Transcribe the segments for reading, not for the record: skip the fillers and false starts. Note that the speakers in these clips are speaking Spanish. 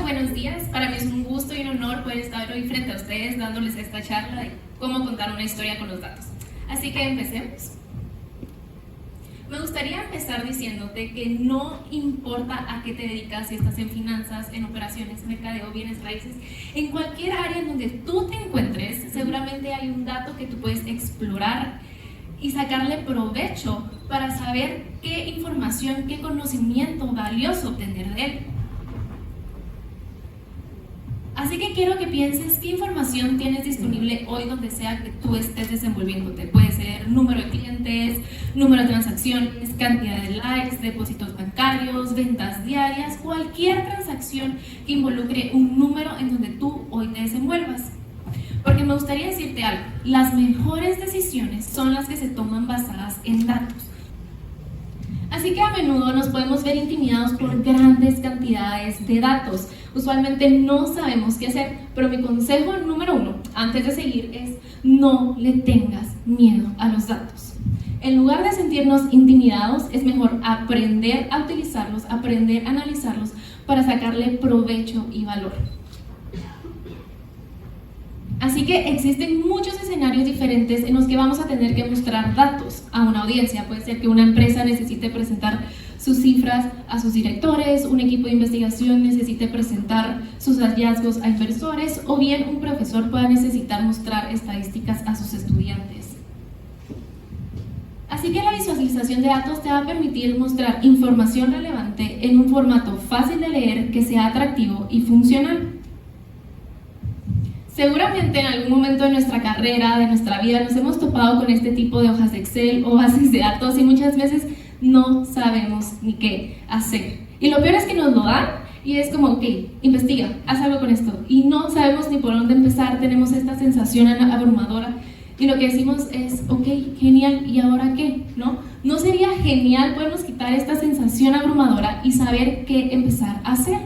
buenos días. Para mí es un gusto y un honor poder estar hoy frente a ustedes dándoles esta charla de cómo contar una historia con los datos. Así que empecemos. Me gustaría empezar diciéndote que no importa a qué te dedicas, si estás en finanzas, en operaciones, mercadeo, bienes raíces, en cualquier área en donde tú te encuentres, seguramente hay un dato que tú puedes explorar y sacarle provecho para saber qué información, qué conocimiento valioso obtener de él. Así que quiero que pienses qué información tienes disponible hoy donde sea que tú estés desenvolviéndote. Puede ser número de clientes, número de transacciones, cantidad de likes, depósitos bancarios, ventas diarias, cualquier transacción que involucre un número en donde tú hoy te desenvuelvas. Porque me gustaría decirte algo, las mejores decisiones son las que se toman basadas en datos. Así que a menudo nos podemos ver intimidados por grandes cantidades de datos. Usualmente no sabemos qué hacer, pero mi consejo número 1, antes de seguir, es no le tengas miedo a los datos. En lugar de sentirnos intimidados, es mejor aprender a utilizarlos, aprender a analizarlos para sacarle provecho y valor. Así que existen muchos escenarios diferentes en los que vamos a tener que mostrar datos a una audiencia. Puede ser que una empresa necesite presentar sus cifras a sus directores, un equipo de investigación necesite presentar sus hallazgos a inversores, o bien un profesor pueda necesitar mostrar estadísticas a sus estudiantes. Así que la visualización de datos te va a permitir mostrar información relevante en un formato fácil de leer, que sea atractivo y funcional. Seguramente en algún momento de nuestra carrera, de nuestra vida, nos hemos topado con este tipo de hojas de Excel o bases de datos y muchas veces no sabemos ni qué hacer. Y lo peor es que nos lo dan y es como, ok, investiga, haz algo con esto. Y no sabemos ni por dónde empezar, tenemos esta sensación abrumadora y lo que decimos es, ok, genial, ¿y ahora qué? ¿No sería genial podernos quitar esta sensación abrumadora y saber qué empezar a hacer?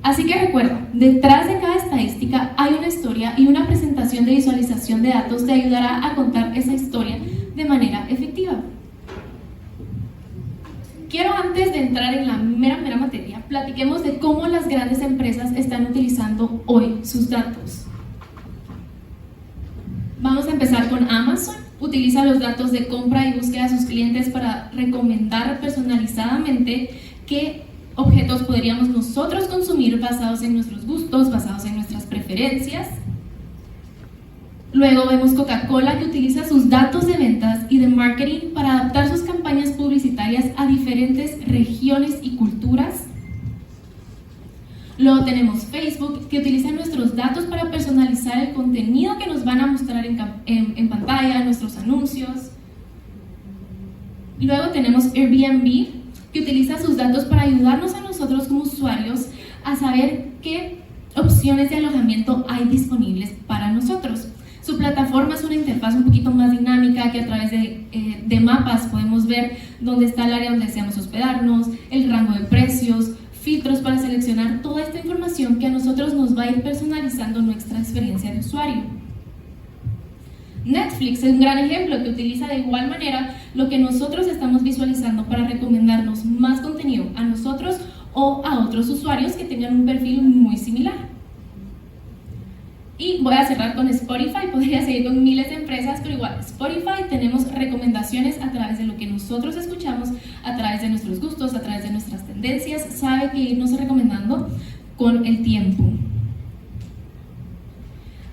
Así que recuerda, detrás de cada estadística hay una historia y una presentación de visualización de datos te ayudará a contar esa historia de manera efectiva. Quiero, antes de entrar en la mera materia, platiquemos de cómo las grandes empresas están utilizando hoy sus datos. Vamos a empezar con Amazon. Utiliza los datos de compra y búsqueda de sus clientes para recomendar personalizadamente qué objetos podríamos nosotros consumir basados en nuestros gustos, basados en nuestras preferencias. Luego vemos Coca-Cola, que utiliza sus datos de ventas y de marketing para adaptar sus campañas publicitarias a diferentes regiones y culturas. Luego tenemos Facebook, que utiliza nuestros datos para personalizar el contenido que nos van a mostrar en pantalla, nuestros anuncios. Luego tenemos Airbnb, que utiliza sus datos para ayudarnos a nosotros como usuarios a saber qué opciones de alojamiento hay disponibles para nosotros. Su plataforma es una interfaz un poquito más dinámica, que a través de mapas podemos ver dónde está el área donde deseamos hospedarnos, el rango de precios, filtros para seleccionar toda esta información que a nosotros nos va a ir personalizando nuestra experiencia de usuario. Netflix es un gran ejemplo, que utiliza de igual manera lo que nosotros estamos visualizando para recomendarnos más contenido a nosotros o a otros usuarios que tengan un perfil muy similar. Y voy a cerrar con Spotify. Podría seguir con miles de empresas, pero igual, Spotify tenemos recomendaciones a través de lo que nosotros escuchamos, a través de nuestros gustos, a través de nuestras tendencias. Sabe que irnos recomendando con el tiempo.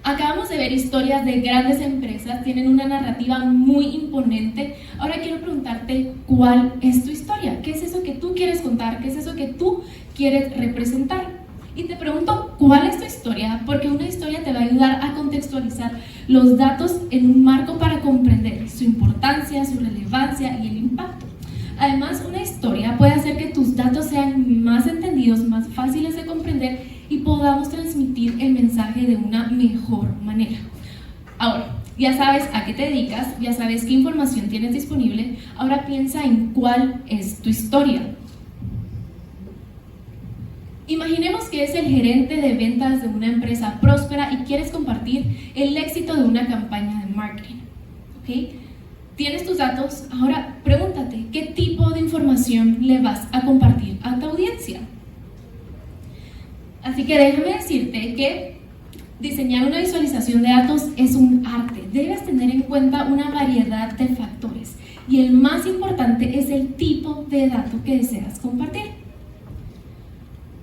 Acabamos de ver historias de grandes empresas, tienen una narrativa muy imponente. Ahora quiero preguntarte, ¿cuál es tu historia? ¿Qué es eso que tú quieres contar? ¿Qué es eso que tú quieres representar? Y te pregunto, ¿cuál es tu historia? Porque una historia te va a ayudar a contextualizar los datos en un marco para comprender su importancia, su relevancia y el impacto. Además, una historia puede hacer que tus datos sean más entendidos, más fáciles de comprender y podamos transmitir el mensaje de una mejor manera. Ahora, ya sabes a qué te dedicas, ya sabes qué información tienes disponible, ahora piensa en cuál es tu historia. Imaginemos que eres el gerente de ventas de una empresa próspera y quieres compartir el éxito de una campaña de marketing, ¿ok? Tienes tus datos, ahora pregúntate, ¿qué tipo de información le vas a compartir a tu audiencia? Así que déjame decirte que diseñar una visualización de datos es un arte. Debes tener en cuenta una variedad de factores y el más importante es el tipo de dato que deseas compartir.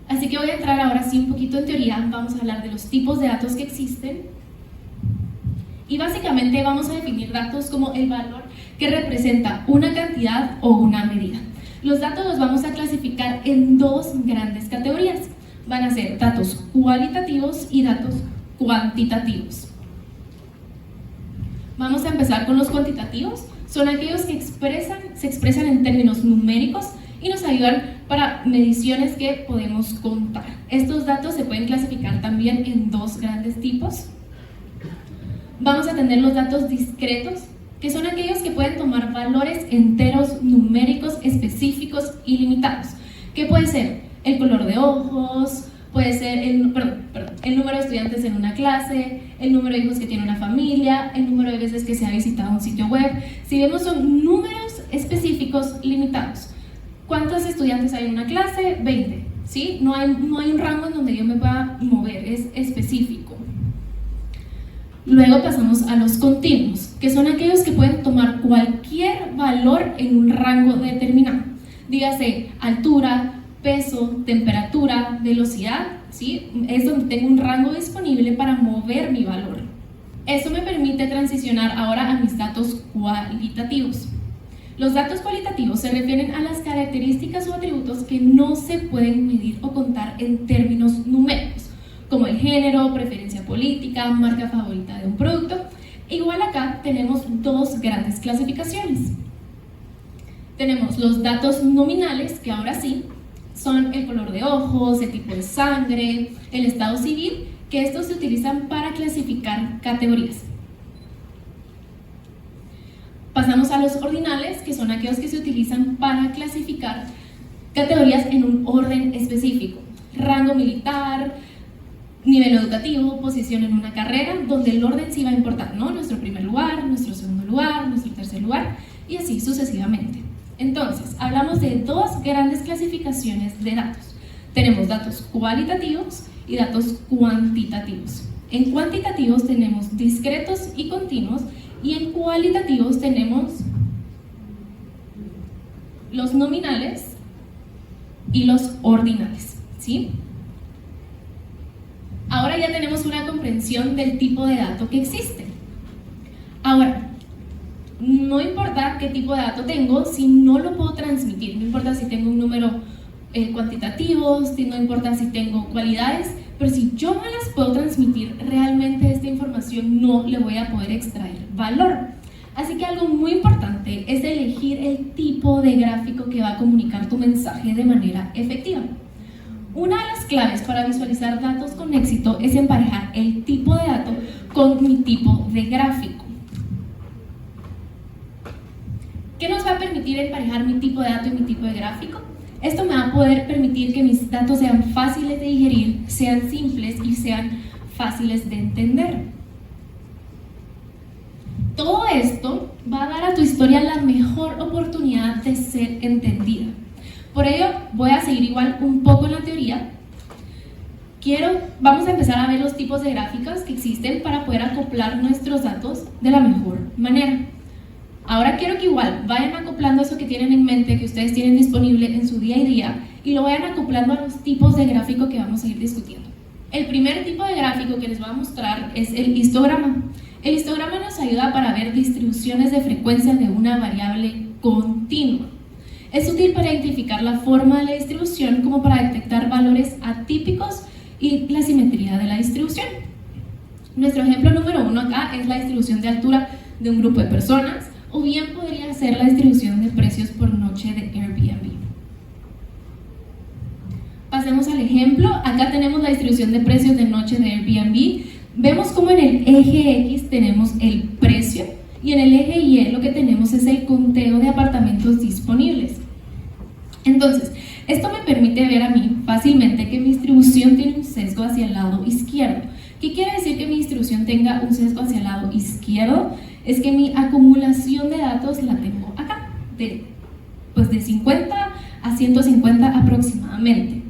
Así que voy a entrar ahora sí un poquito en teoría. Vamos a hablar de los tipos de datos que existen y básicamente vamos a definir datos como el valor que representa una cantidad o una medida. Los datos los vamos a clasificar en dos grandes categorías. Van a ser datos cualitativos y datos cuantitativos. Vamos a empezar con los cuantitativos. Son aquellos que se expresan en términos numéricos y nos ayudan para mediciones que podemos contar. Estos datos se pueden clasificar también en dos grandes tipos. Vamos a tener los datos discretos, que son aquellos que pueden tomar valores enteros numéricos específicos y limitados, que puede ser el color de ojos, puede ser el número de estudiantes en una clase, el número de hijos que tiene una familia, el número de veces que se ha visitado un sitio web. Si vemos, son números específicos limitados. ¿Cuántos estudiantes hay en una clase? 20, ¿sí? No hay un rango en donde yo me pueda mover, es específico. Luego pasamos a los continuos, que son aquellos que pueden tomar cualquier valor en un rango determinado. Dígase altura, peso, temperatura, velocidad, ¿sí? Es donde tengo un rango disponible para mover mi valor. Eso me permite transicionar ahora a mis datos cualitativos. Los datos cualitativos se refieren a las características o atributos que no se pueden medir o contar en términos numéricos, como el género, preferencia política, marca favorita de un producto. Igual acá tenemos dos grandes clasificaciones. Tenemos los datos nominales, que ahora sí son el color de ojos, el tipo de sangre, el estado civil, que estos se utilizan para clasificar categorías. Pasamos a los ordinales, que son aquellos que se utilizan para clasificar categorías en un orden específico. Rango militar, nivel educativo, posición en una carrera, donde el orden sí va a importar, ¿no? Nuestro primer lugar, nuestro segundo lugar, nuestro tercer lugar, y así sucesivamente. Entonces, hablamos de dos grandes clasificaciones de datos. Tenemos datos cualitativos y datos cuantitativos. En cuantitativos tenemos discretos y continuos, y en cualitativos tenemos los nominales y los ordinales, ¿sí? Ahora ya tenemos una comprensión del tipo de dato que existe. Ahora, no importa qué tipo de dato tengo si no lo puedo transmitir. No importa si tengo un número cuantitativo, no importa si tengo cualidades, pero si yo no las puedo transmitir, realmente esta información no le voy a poder extraer valor. Así que algo muy importante es elegir el tipo de gráfico que va a comunicar tu mensaje de manera efectiva. Una de las claves para visualizar datos con éxito es emparejar el tipo de dato con mi tipo de gráfico. ¿Qué nos va a permitir emparejar mi tipo de dato y mi tipo de gráfico? Esto me va a poder permitir que mis datos sean fáciles de digerir, sean simples y sean fáciles de entender. Todo esto va a dar a tu historia la mejor oportunidad de ser entendida. Por ello, voy a seguir igual un poco en la teoría. Vamos a empezar a ver los tipos de gráficos que existen para poder acoplar nuestros datos de la mejor manera. Ahora quiero que igual vayan acoplando eso que tienen en mente, que ustedes tienen disponible en su día a día, y lo vayan acoplando a los tipos de gráfico que vamos a ir discutiendo. El primer tipo de gráfico que les voy a mostrar es el histograma. El histograma nos ayuda para ver distribuciones de frecuencia de una variable continua. Es útil para identificar la forma de la distribución, como para detectar valores atípicos y la simetría de la distribución. Nuestro ejemplo número 1 acá es la distribución de altura de un grupo de personas, o bien podría ser la distribución de precios por noche de Airbnb. Pasemos al ejemplo. Acá tenemos la distribución de precios de noche de Airbnb. Vemos como en el eje X tenemos el precio y en el eje Y lo que tenemos es el conteo de apartamentos disponibles. Entonces, esto me permite ver a mí fácilmente que mi distribución tiene un sesgo hacia el lado izquierdo. ¿Qué quiere decir que mi distribución tenga un sesgo hacia el lado izquierdo? es que mi acumulación de datos la tengo acá, de 50 a 150 aproximadamente.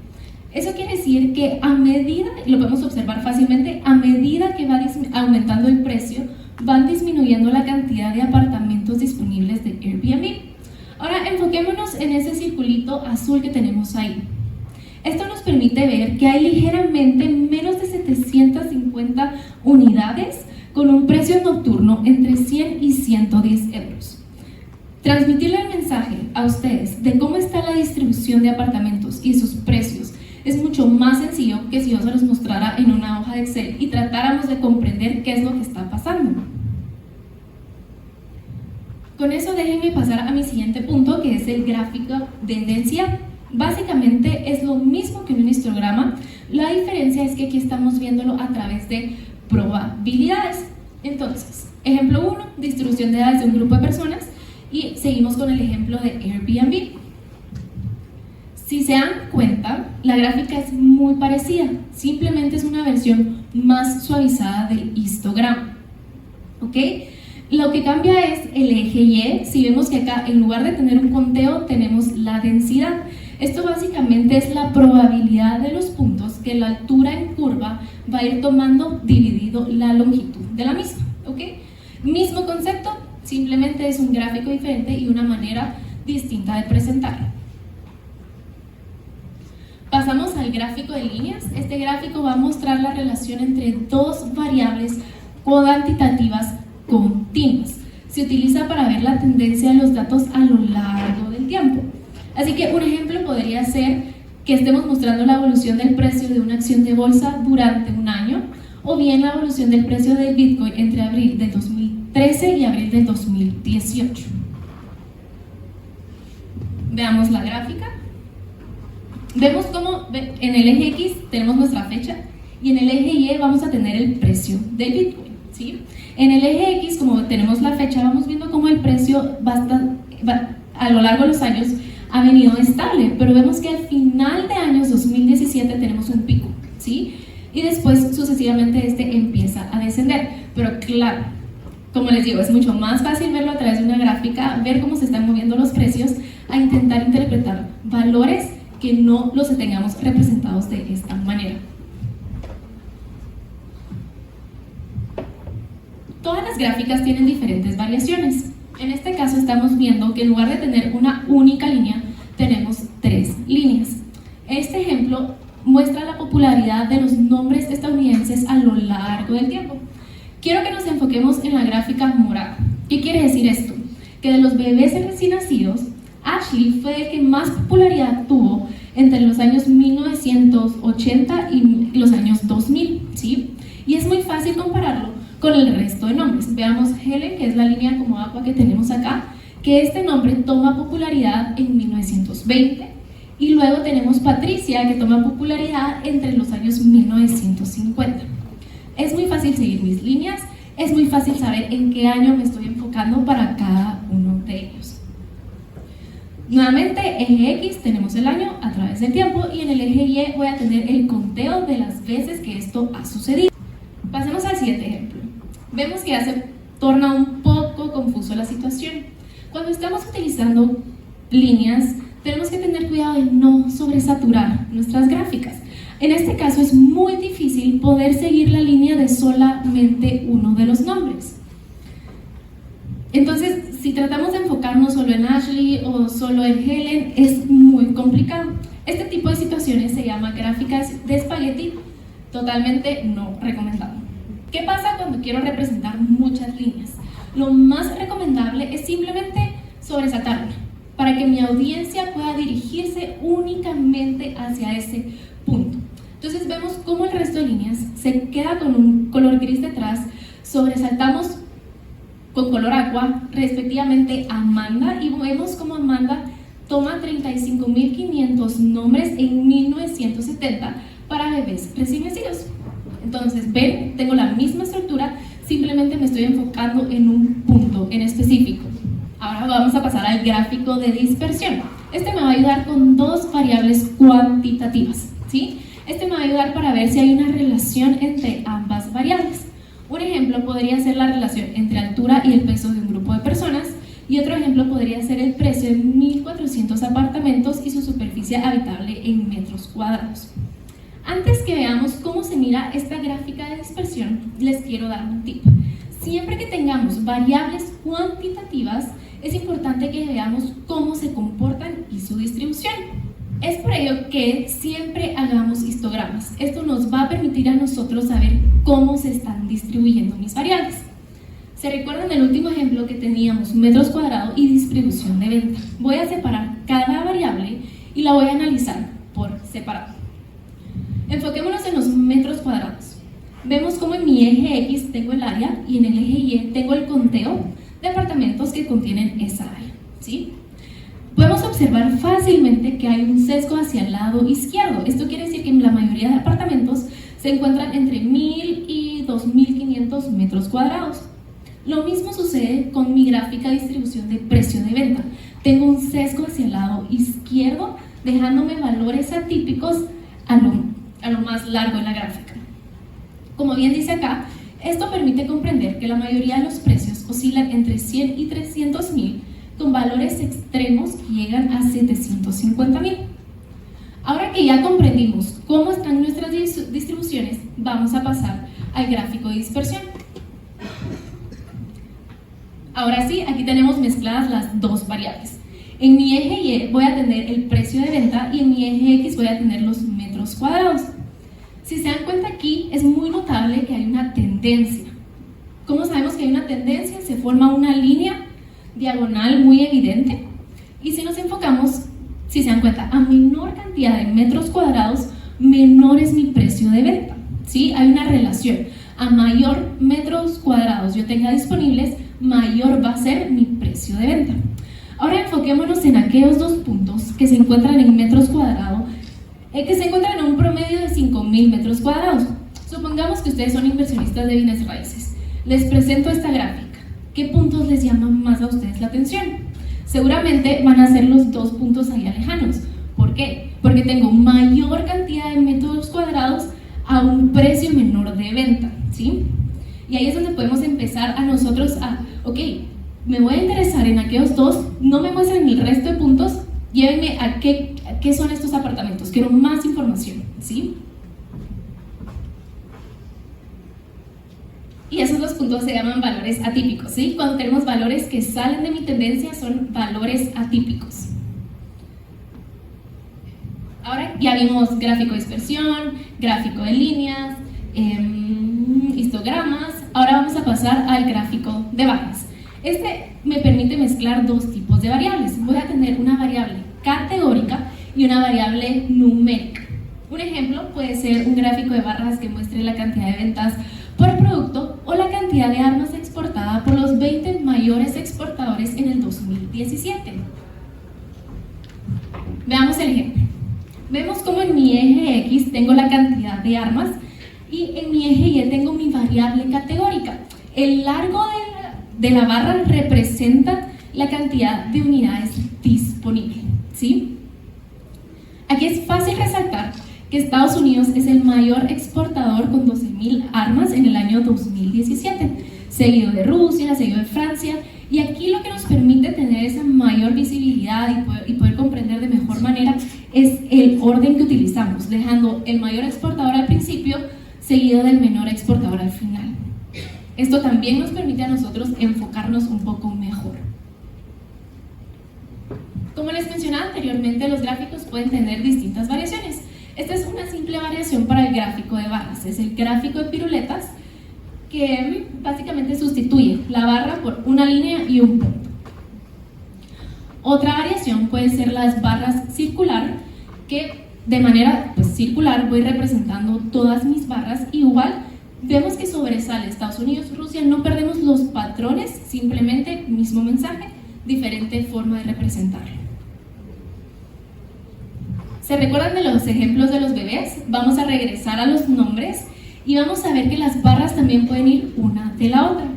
Eso quiere decir que a medida, lo podemos observar fácilmente, a medida que va aumentando el precio, van disminuyendo la cantidad de apartamentos disponibles de Airbnb. Ahora enfoquémonos en ese circulito azul que tenemos ahí. Esto nos permite ver que hay ligeramente menos de 750 unidades con un precio nocturno entre 100 y 110 euros. Transmitirle el mensaje a ustedes de cómo está la distribución de apartamentos y sus precios es mucho más sencillo que si yo se los mostrara en una hoja de Excel y tratáramos de comprender qué es lo que está pasando. Con eso déjenme pasar a mi siguiente punto, que es el gráfico de densidad. Básicamente es lo mismo que un histograma, la diferencia es que aquí estamos viéndolo a través de probabilidades. Entonces, ejemplo 1, distribución de edades de un grupo de personas, y seguimos con el ejemplo de Airbnb. Si se dan cuenta, la gráfica es muy parecida, simplemente es una versión más suavizada del histograma. ¿Ok? Lo que cambia es el eje Y. Si vemos que acá en lugar de tener un conteo tenemos la densidad. Esto básicamente es la probabilidad de los puntos que la altura en curva va a ir tomando dividido la longitud de la misma. ¿Ok? Mismo concepto, simplemente es un gráfico diferente y una manera distinta de presentarlo. Pasamos al gráfico de líneas. Este gráfico va a mostrar la relación entre dos variables cuantitativas continuas. Se utiliza para ver la tendencia de los datos a lo largo del tiempo. Así que un ejemplo podría ser que estemos mostrando la evolución del precio de una acción de bolsa durante un año, o bien la evolución del precio del Bitcoin entre abril del 2013 y abril del 2018. Veamos la gráfica. Vemos cómo en el eje X tenemos nuestra fecha y en el eje Y vamos a tener el precio del Bitcoin, ¿sí? En el eje X, como tenemos la fecha, vamos viendo cómo el precio a lo largo de los años ha venido estable, pero vemos que al final de años 2017 tenemos un pico, ¿sí? Y después sucesivamente este empieza a descender, pero claro, como les digo, es mucho más fácil verlo a través de una gráfica, ver cómo se están moviendo los precios, a intentar interpretar valores que no los tengamos representados de esta manera. Todas las gráficas tienen diferentes variaciones. En este caso estamos viendo que en lugar de tener una única línea, tenemos 3 líneas. Este ejemplo muestra la popularidad de los nombres estadounidenses a lo largo del tiempo. Quiero que nos enfoquemos en la gráfica morada. ¿Qué quiere decir esto? Que de los bebés recién nacidos, Ashley fue el que más popularidad tuvo entre los años 1980 y los años 2000, ¿sí? Y es muy fácil compararlo con el resto de nombres. Veamos Helen, que es la línea como agua que tenemos acá, que este nombre toma popularidad en 1920, y luego tenemos Patricia, que toma popularidad entre los años 1950. Es muy fácil seguir mis líneas, es muy fácil saber en qué año me estoy enfocando para cada uno de ellos. Nuevamente, eje X tenemos el año a través del tiempo y en el eje Y voy a tener el conteo de las veces que esto ha sucedido. Pasemos al siguiente ejemplo. Vemos que ya se torna un poco confuso la situación. Cuando estamos utilizando líneas, tenemos que tener cuidado de no sobresaturar nuestras gráficas. En este caso es muy difícil poder seguir la línea de solamente uno de los nombres. Entonces, si tratamos de enfocarnos solo en Ashley o solo en Helen, es muy complicado. Este tipo de situaciones se llama gráficas de espagueti, totalmente no recomendado. ¿Qué pasa cuando quiero representar muchas líneas? Lo más recomendable es simplemente sobresaltarla, para que mi audiencia pueda dirigirse únicamente hacia ese punto. Entonces vemos cómo el resto de líneas se queda con un color gris detrás, sobresaltamos con color agua, respectivamente Amanda, y vemos como Amanda toma 35.500 nombres en 1970 para bebés recién nacidos. Entonces, ven, tengo la misma estructura, simplemente me estoy enfocando en un punto en específico. Ahora vamos a pasar al gráfico de dispersión. Este me va a ayudar con dos variables cuantitativas, ¿sí? Este me va a ayudar para ver si hay una relación entre ambas variables. Un ejemplo ejemplo podría ser la relación entre altura y el peso de un grupo de personas, y otro ejemplo podría ser el precio de 1.400 apartamentos y su superficie habitable en metros cuadrados. Antes que veamos cómo se mira esta gráfica de dispersión, les quiero dar un tip. Siempre que tengamos variables cuantitativas, es importante que veamos cómo se comportan y su distribución. Es por ello que siempre hagamos histogramas. Esto nos va a permitir a nosotros saber cómo se están distribuyendo mis variables. ¿Se recuerdan del último ejemplo que teníamos metros cuadrados y distribución de venta? Voy a separar cada variable y la voy a analizar por separado. Enfoquémonos en los metros cuadrados. Vemos cómo en mi eje X tengo el área y en el eje Y tengo el conteo de apartamentos que contienen esa área, ¿sí? Podemos observar fácilmente que hay un sesgo hacia el lado izquierdo. Esto quiere decir que la mayoría de apartamentos se encuentran entre 1.000 y 2.500 metros cuadrados. Lo mismo sucede con mi gráfica de distribución de precio de venta. Tengo un sesgo hacia el lado izquierdo, dejándome valores atípicos a lo más largo de la gráfica. Como bien dice acá, esto permite comprender que la mayoría de los precios oscilan entre 100 y 300.000, con valores extremos que llegan a 750.000. Ahora que ya comprendimos cómo están nuestras distribuciones, vamos a pasar al gráfico de dispersión. Ahora sí, aquí tenemos mezcladas las dos variables. En mi eje Y voy a tener el precio de venta y en mi eje X voy a tener los metros cuadrados. Si se dan cuenta aquí, es muy notable que hay una tendencia. ¿Cómo sabemos que hay una tendencia? Se forma una línea diagonal muy evidente. Y si nos enfocamos, si se dan cuenta, a menor cantidad de metros cuadrados, menor es mi precio de venta, ¿sí? Hay una relación. A mayor metros cuadrados yo tenga disponibles, mayor va a ser mi precio de venta. Ahora enfoquémonos en aquellos dos puntos que se encuentran en metros cuadrados, que se encuentran en un promedio de 5.000 metros cuadrados. Supongamos que ustedes son inversionistas de bienes raíces. Les presento esta gráfica. ¿Qué puntos les llaman más a ustedes la atención? Seguramente van a ser los dos puntos allá lejanos. ¿Por qué? Porque tengo mayor cantidad de metros cuadrados a un precio menor de venta, ¿sí? Y ahí es donde podemos empezar a nosotros ok, me voy a interesar en aquellos dos, no me muestren el resto de puntos, llévenme a qué son estos apartamentos, quiero más información, ¿sí? Y esos dos puntos se llaman valores atípicos, ¿sí? Cuando tenemos valores que salen de mi tendencia son valores atípicos. Ahora ya vimos gráfico de dispersión, gráfico de líneas, histogramas. Ahora vamos a pasar al gráfico de barras. Este me permite mezclar dos tipos de variables. Voy a tener una variable categórica y una variable numérica. Un ejemplo puede ser un gráfico de barras que muestre la cantidad de ventas por producto o la cantidad de armas exportada por los 20 mayores exportadores en el 2017. Veamos el ejemplo. Vemos como en mi eje X tengo la cantidad de armas y en mi eje Y tengo mi variable categórica. El largo de la barra representa la cantidad de unidades disponibles, ¿sí? Aquí es fácil resaltar que Estados Unidos es el mayor exportador con 12.000 armas en el año 2017, seguido de Rusia, seguido de Francia, y aquí lo que nos permite tener esa mayor visibilidad y poder comprender de mejor manera es el orden que utilizamos, dejando el mayor exportador al principio, seguido del menor exportador al final. Esto también nos permite a nosotros enfocarnos un poco mejor. Como les mencionaba anteriormente, los gráficos pueden tener distintas variaciones. Esta es una simple variación para el gráfico de barras, es el gráfico de piruletas que básicamente sustituye la barra por una línea y un punto. Otra variación puede ser las barras circular, que de manera circular voy representando todas mis barras. Igual vemos que sobresale Estados Unidos, Rusia, no perdemos los patrones, simplemente mismo mensaje, diferente forma de representarlo. ¿Se recuerdan de los ejemplos de los bebés? Vamos a regresar a los nombres y vamos a ver que las barras también pueden ir una de la otra.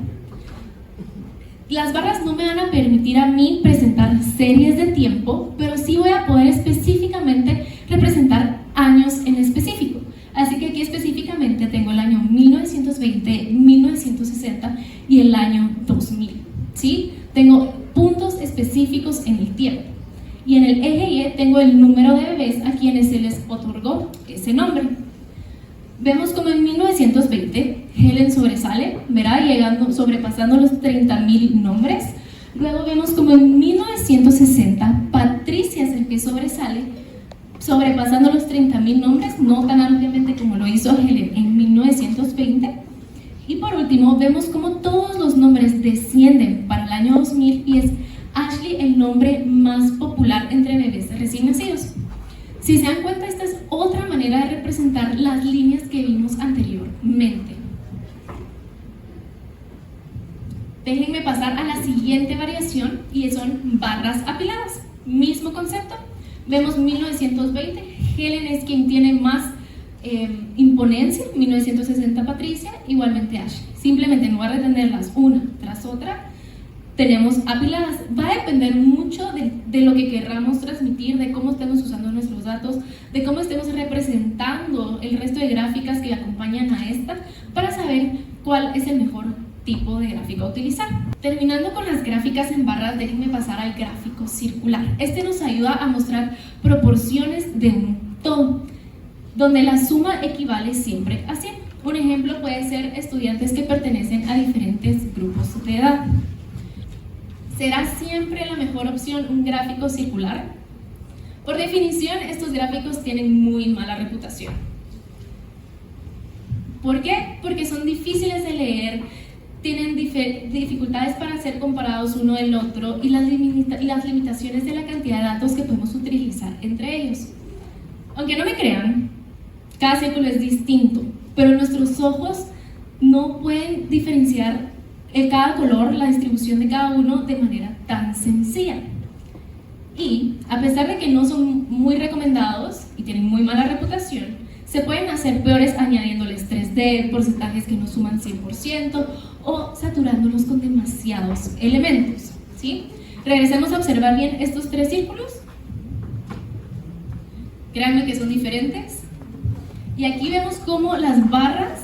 Las barras no me van a permitir a mí presentar series de tiempo, pero sí voy a poder específicamente representar años en específico. Así que aquí específicamente tengo el año 1920, 1960 es a quienes se les otorgó ese nombre. Vemos como en 1920 Helen sobresale, verá, sobrepasando los 30.000 nombres. Luego vemos como en 1960 Patricia es el que sobresale, sobrepasando los 30.000 nombres, no tan ampliamente como lo hizo Helen en 1920. Y por último, vemos como todos los nombres descienden para el año 2000 y es Ashley el nombre más popular entre bebés recién nacidos. Si se dan cuenta, esta es otra manera de representar las líneas que vimos anteriormente. Déjenme pasar a la siguiente variación y son barras apiladas. Mismo concepto. Vemos 1920, Helen es quien tiene más imponencia, 1960 Patricia, igualmente Ashley. Simplemente en lugar de tenerlas una tras otra, tenemos apiladas. Va a depender mucho de lo que querramos transmitir, de cómo estemos usando nuestros datos, de cómo estemos representando el resto de gráficas que acompañan a esta, para saber cuál es el mejor tipo de gráfico a utilizar. Terminando con las gráficas en barras, déjenme pasar al gráfico circular. Este nos ayuda a mostrar proporciones de un todo, donde la suma equivale siempre a 100. Un ejemplo puede ser estudiantes que pertenecen a diferentes grupos de edad. ¿Será siempre la mejor opción un gráfico circular? Por definición, estos gráficos tienen muy mala reputación. ¿Por qué? Porque son difíciles de leer, tienen dificultades para ser comparados uno del otro y las limitaciones de la cantidad de datos que podemos utilizar entre ellos. Aunque no me crean, cada círculo es distinto, pero nuestros ojos no pueden diferenciar cada color, la distribución de cada uno de manera tan sencilla. Y a pesar de que no son muy recomendados y tienen muy mala reputación, se pueden hacer peores añadiéndoles 3D, porcentajes que no suman 100% o saturándolos con demasiados elementos, ¿sí? Regresemos a observar bien estos tres círculos. Créanme que son diferentes. Y aquí vemos cómo las barras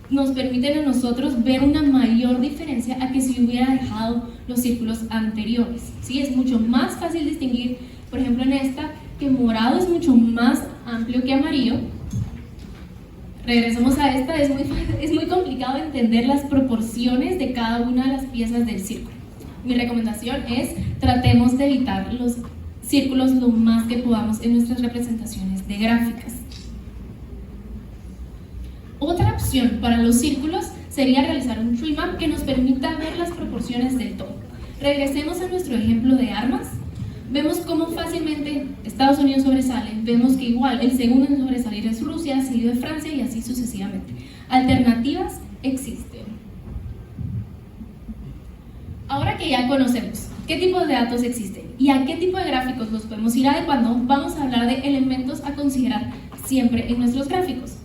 nos permiten a nosotros ver una mayor diferencia a que si hubiera dejado los círculos anteriores, ¿sí? Es mucho más fácil distinguir, por ejemplo en esta, que morado es mucho más amplio que amarillo. Regresemos a esta, es muy complicado entender las proporciones de cada una de las piezas del círculo. Mi recomendación es tratemos de evitar los círculos lo más que podamos en nuestras representaciones de gráficas. Otra opción para los círculos sería realizar un tree map que nos permita ver las proporciones del todo. Regresemos a nuestro ejemplo de armas. Vemos cómo fácilmente Estados Unidos sobresale, vemos que igual el segundo en sobresalir es Rusia, seguido de Francia y así sucesivamente. Alternativas existen. Ahora que ya conocemos qué tipo de datos existen y a qué tipo de gráficos los podemos ir adecuando, vamos a hablar de elementos a considerar siempre en nuestros gráficos.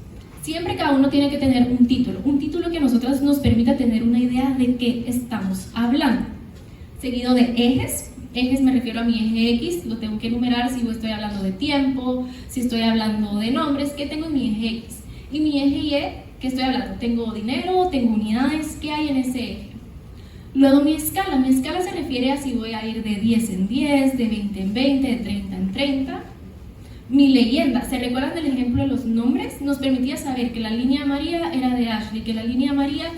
Siempre cada uno tiene que tener un título que a nosotros nos permita tener una idea de qué estamos hablando. Seguido de ejes me refiero a mi eje X, lo tengo que enumerar si estoy hablando de tiempo, si estoy hablando de nombres, ¿qué tengo en mi eje X? Y mi eje Y, ¿qué estoy hablando? ¿Tengo dinero? ¿Tengo unidades? ¿Qué hay en ese eje? Luego mi escala se refiere a si voy a ir de 10 en 10, de 20 en 20, de 30 en 30. Mi leyenda, ¿se recuerdan del ejemplo de los nombres? Nos permitía saber que la línea amarilla era de Ashley, que la línea amarilla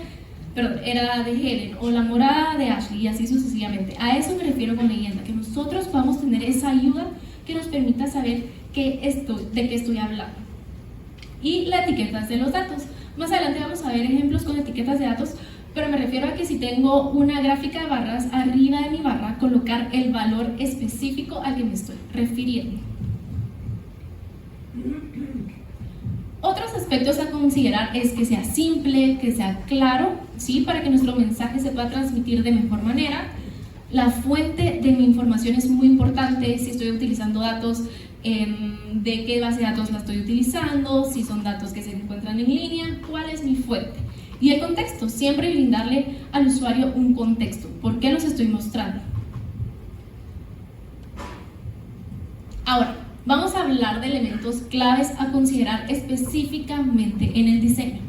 era de Helen, o la morada de Ashley, y así sucesivamente. A eso me refiero con leyenda, que nosotros podamos tener esa ayuda que nos permita saber de qué estoy hablando. Y las etiquetas de los datos. Más adelante vamos a ver ejemplos con etiquetas de datos, pero me refiero a que si tengo una gráfica de barras, arriba de mi barra colocar el valor específico al que me estoy refiriendo. Otros aspectos a considerar es que sea simple, que sea claro, ¿sí? Para que nuestro mensaje se pueda transmitir de mejor manera. La fuente de mi información es muy importante, si estoy utilizando datos, de qué base de datos la estoy utilizando, si son datos que se encuentran en línea, cuál es mi fuente. Y el contexto, siempre brindarle al usuario un contexto, ¿por qué los estoy mostrando? Ahora, vamos a hablar de elementos claves a considerar específicamente en el diseño.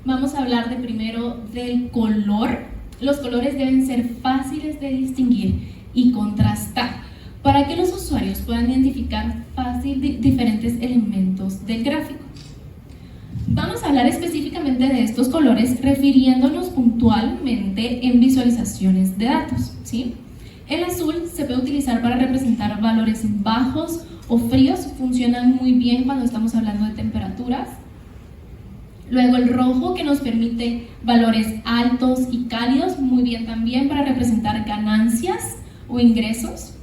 Vamos a hablar primero del color. Los colores deben ser fáciles de distinguir y contrastar para que los usuarios puedan identificar fácilmente fácil diferentes elementos del gráfico. Vamos a hablar específicamente de estos colores refiriéndonos puntualmente en visualizaciones de datos, ¿sí? El azul se puede utilizar para representar valores bajos o fríos, funcionan muy bien cuando estamos hablando de temperaturas. Luego el rojo, que nos permite valores altos y cálidos, muy bien también para representar ganancias o ingresos.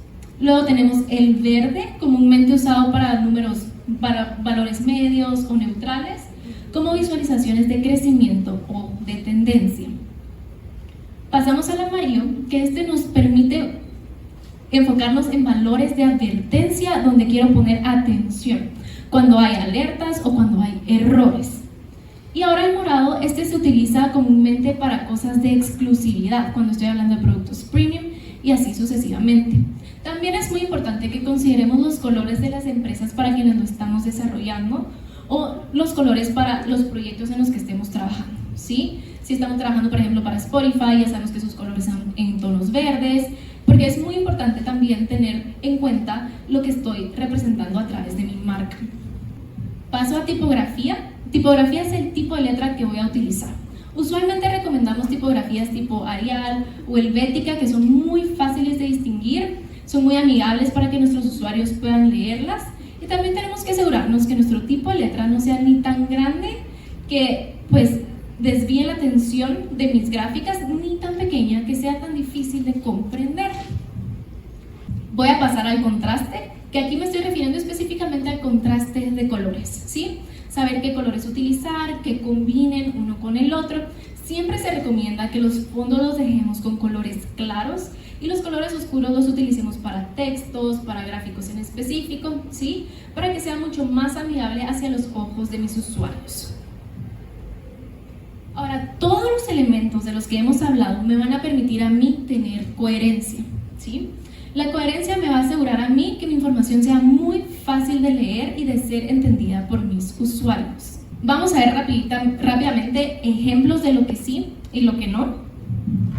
Luego tenemos el verde, comúnmente usado para valores medios o neutrales, como visualizaciones de crecimiento o de tendencia. Pasamos al amarillo, que este nos permite enfocarnos en valores de advertencia donde quiero poner atención, cuando hay alertas o cuando hay errores. Y ahora el morado, este se utiliza comúnmente para cosas de exclusividad, cuando estoy hablando de productos premium y así sucesivamente. También es muy importante que consideremos los colores de las empresas para quienes lo estamos desarrollando o los colores para los proyectos en los que estemos trabajando, ¿sí? Si estamos trabajando, por ejemplo, para Spotify, ya sabemos que sus colores son en tonos verdes, porque es muy importante también tener en cuenta lo que estoy representando a través de mi marca. Paso a tipografía. Tipografía es el tipo de letra que voy a utilizar. Usualmente recomendamos tipografías tipo Arial o Helvética, que son muy fáciles de distinguir, son muy amigables para que nuestros usuarios puedan leerlas. Y también tenemos que asegurarnos que nuestro tipo de letra no sea ni tan grande que pues desvíe la atención de mis gráficas, ni tan pequeña que sea tan difícil de comprender. Voy a pasar al contraste, que aquí me estoy refiriendo específicamente al contraste de colores, ¿sí? Saber qué colores utilizar, que combinen uno con el otro. Siempre se recomienda que los fondos los dejemos con colores claros y los colores oscuros los utilicemos para textos, para gráficos en específico, ¿sí? Para que sea mucho más amigable hacia los ojos de mis usuarios. Ahora, todos los elementos de los que hemos hablado me van a permitir a mí tener coherencia, ¿sí? La coherencia me va a asegurar a mí que mi información sea muy fácil de leer y de ser entendida por mis usuarios. Vamos a ver rápidamente ejemplos de lo que sí y lo que no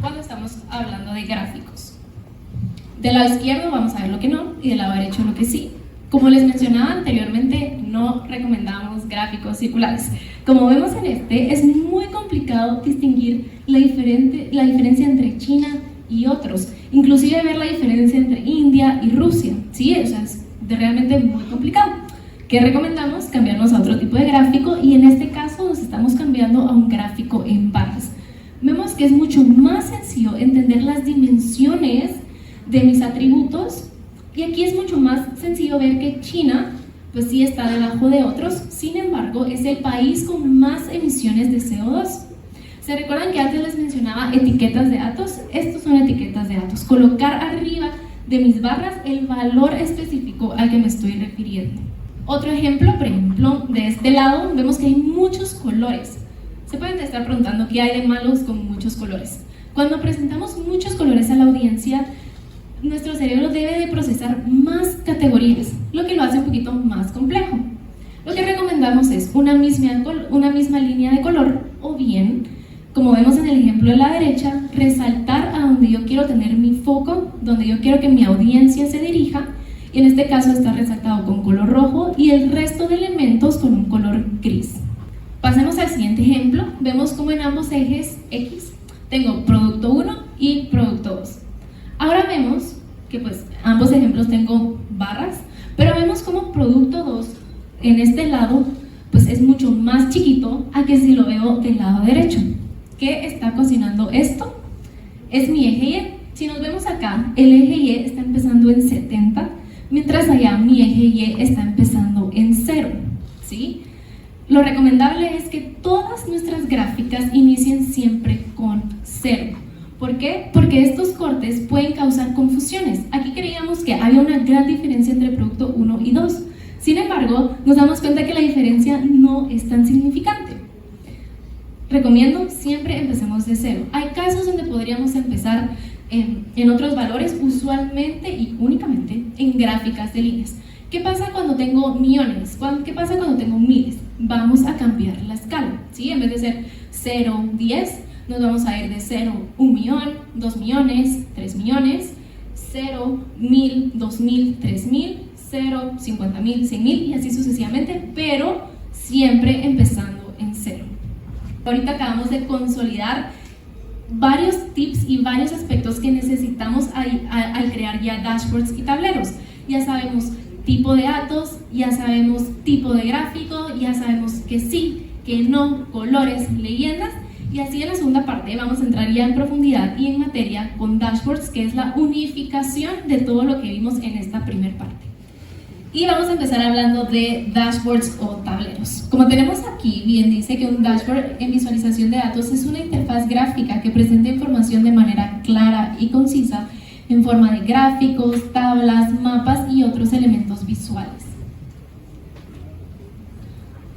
cuando estamos hablando de gráficos. Del lado izquierdo vamos a ver lo que no y del lado derecho lo que sí. Como les mencionaba anteriormente, no recomendamos gráficos circulares. Como vemos en este, es muy complicado distinguir la diferencia entre China y otros, inclusive ver la diferencia entre India y Rusia, ¿sí? O sea, es realmente muy complicado. ¿Qué recomendamos? Cambiarnos a otro tipo de gráfico y en este caso nos estamos cambiando a un gráfico en barras. Vemos que es mucho más sencillo entender las dimensiones de mis atributos y aquí es mucho más sencillo ver que China pues sí está debajo de otros, sin embargo es el país con más emisiones de CO2. ¿Se recuerdan que antes les mencionaba etiquetas de datos? Estos son etiquetas de datos. Colocar arriba de mis barras el valor específico al que me estoy refiriendo. Otro ejemplo, por ejemplo, de este lado vemos que hay muchos colores. Se pueden estar preguntando qué hay de malos con muchos colores. Cuando presentamos muchos colores a la audiencia, nuestro cerebro debe de procesar más categorías, lo que lo hace un poquito más complejo. Lo que recomendamos es una misma línea de color o bien, como vemos en el ejemplo de la derecha, resaltar a donde yo quiero tener mi foco, donde yo quiero que mi audiencia se dirija, y en este caso está resaltado con color rojo y el resto de elementos con un color gris. Pasemos al siguiente ejemplo. Vemos como en ambos ejes X tengo producto 1 y producto 2. Ahora vemos que pues ambos ejemplos tengo barras, pero vemos como producto 2 en este lado pues es mucho más chiquito a que si lo veo del lado derecho. ¿Qué está cocinando esto? Es mi eje Y. Si nos vemos acá, el eje Y está empezando en 70, mientras allá mi eje Y está empezando en 0, ¿sí? Lo recomendable es que todas nuestras gráficas inicien siempre con 0. ¿Por qué? Porque estos cortes pueden causar confusiones. Aquí creíamos que había una gran diferencia entre producto 1 y 2. Sin embargo, nos damos cuenta que la diferencia no es tan significante. Recomiendo siempre empecemos de 0. Hay casos donde podríamos empezar en otros valores, usualmente y únicamente en gráficas de líneas. ¿Qué pasa cuando tengo millones? ¿Qué pasa cuando tengo miles? Vamos a cambiar la escala, ¿sí? En vez de ser 0, 10, nos vamos a ir de 0, 1 millón, 2 millones, 3 millones, 0, 1000, 2000, 3000, 0, 50,000, 100,000 y así sucesivamente, pero siempre empezando en cero. Ahorita acabamos de consolidar varios tips y varios aspectos que necesitamos al crear ya dashboards y tableros. Ya sabemos tipo de datos, ya sabemos tipo de gráfico, ya sabemos que sí, que no, colores, leyendas. Y así en la segunda parte vamos a entrar ya en profundidad y en materia con dashboards, que es la unificación de todo lo que vimos en esta primera parte. Y vamos a empezar hablando de dashboards o tableros. Como tenemos aquí, bien dice que un dashboard en visualización de datos es una interfaz gráfica que presenta información de manera clara y concisa en forma de gráficos, tablas, mapas y otros elementos visuales.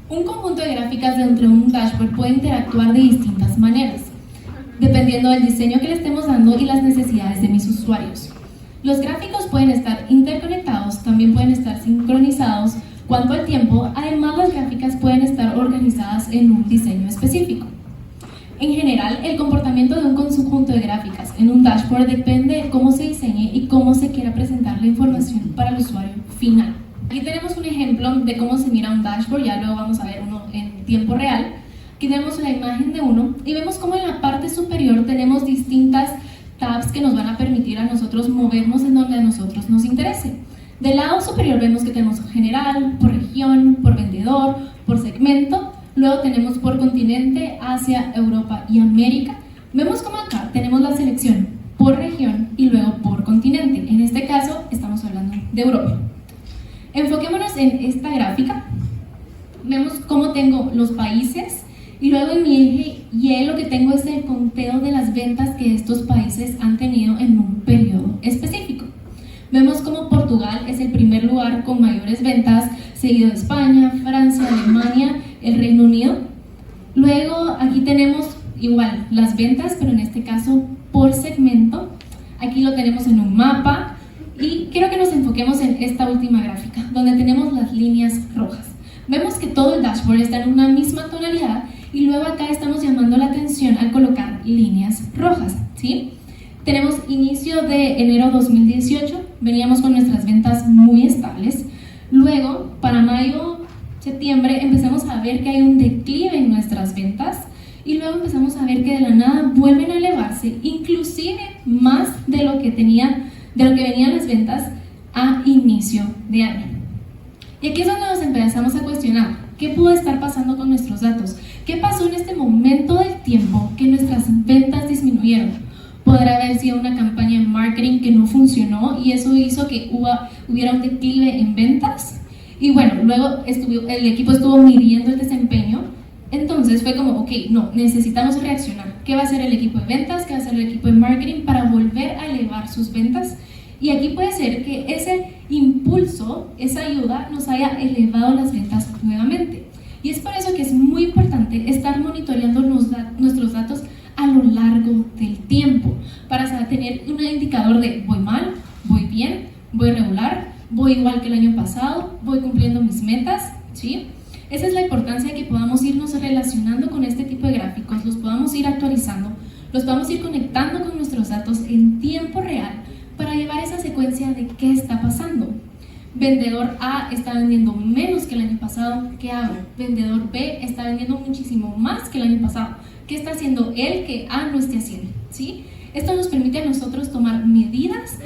Un conjunto de gráficas dentro de un dashboard puede interactuar de distintas maneras, dependiendo del diseño que le estemos dando y las necesidades de mis usuarios. Los gráficos pueden estar interconectados, también pueden estar sincronizados cuanto al tiempo. Además, las gráficas pueden estar organizadas en un diseño específico. En general, el comportamiento de un conjunto de gráficas en un dashboard depende de cómo se diseñe y cómo se quiera presentar la información para el usuario final. Aquí tenemos un ejemplo de cómo se mira un dashboard, ya luego vamos a ver uno en tiempo real. Aquí tenemos la imagen de uno y vemos cómo en la parte superior tenemos distintas tabs que nos van a permitir a nosotros movernos en donde a nosotros nos interese. Del lado superior vemos que tenemos general, por región, por vendedor, por segmento. Luego tenemos por continente, Asia, Europa y América. Vemos como acá tenemos la selección por región y luego por continente. En este caso estamos hablando de Europa. Enfoquémonos en esta gráfica. Vemos cómo tengo los países y luego en mi eje Y lo que tengo es el conteo de las ventas que estos países han tenido en un periodo específico. Vemos como Portugal es el primer lugar con mayores ventas, seguido de España, Francia, Alemania, el Reino Unido. Luego aquí tenemos igual las ventas, pero en este caso por segmento. Aquí lo tenemos en un mapa y quiero que nos enfoquemos en esta última gráfica, donde tenemos las líneas rojas. Vemos que todo el dashboard está en una misma tonalidad y luego acá estamos llamando la atención al colocar líneas rojas, ¿sí? Tenemos inicio de enero 2018, veníamos con nuestras ventas muy estables. Luego, para mayo, septiembre, empezamos a ver que hay un declive en nuestras ventas y luego empezamos a ver que de la nada vuelven a elevarse, inclusive más de lo que venían las ventas a inicio de año. Y aquí es donde nos empezamos a cuestionar, ¿qué pudo estar pasando con nuestros datos? ¿Qué pasó en este momento del tiempo que nuestras ventas disminuyeron? Podrá haber sido una campaña en marketing que no funcionó y eso hizo que hubiera un declive en ventas. Y bueno, luego el equipo estuvo midiendo el desempeño. Entonces fue como, ok, no, necesitamos reaccionar. ¿Qué va a hacer el equipo de ventas? ¿Qué va a hacer el equipo de marketing para volver a elevar sus ventas? Y aquí puede ser que ese impulso, esa ayuda, nos haya elevado las ventas nuevamente. Y es por eso que es muy importante estar monitoreando nuestros datos a lo largo del tiempo, para tener un indicador de voy mal, voy bien, voy regular, voy igual que el año pasado, voy cumpliendo mis metas, ¿sí? Esa es la importancia de que podamos irnos relacionando con este tipo de gráficos, los podamos ir actualizando, los podamos ir conectando con nuestros datos en tiempo real para llevar esa secuencia de qué está pasando. Vendedor A está vendiendo menos que el año pasado, ¿qué hago? Vendedor B está vendiendo muchísimo más que el año pasado, ¿qué está haciendo él que A no esté haciendo? ¿Sí? Esto nos permite a nosotros tomar medidas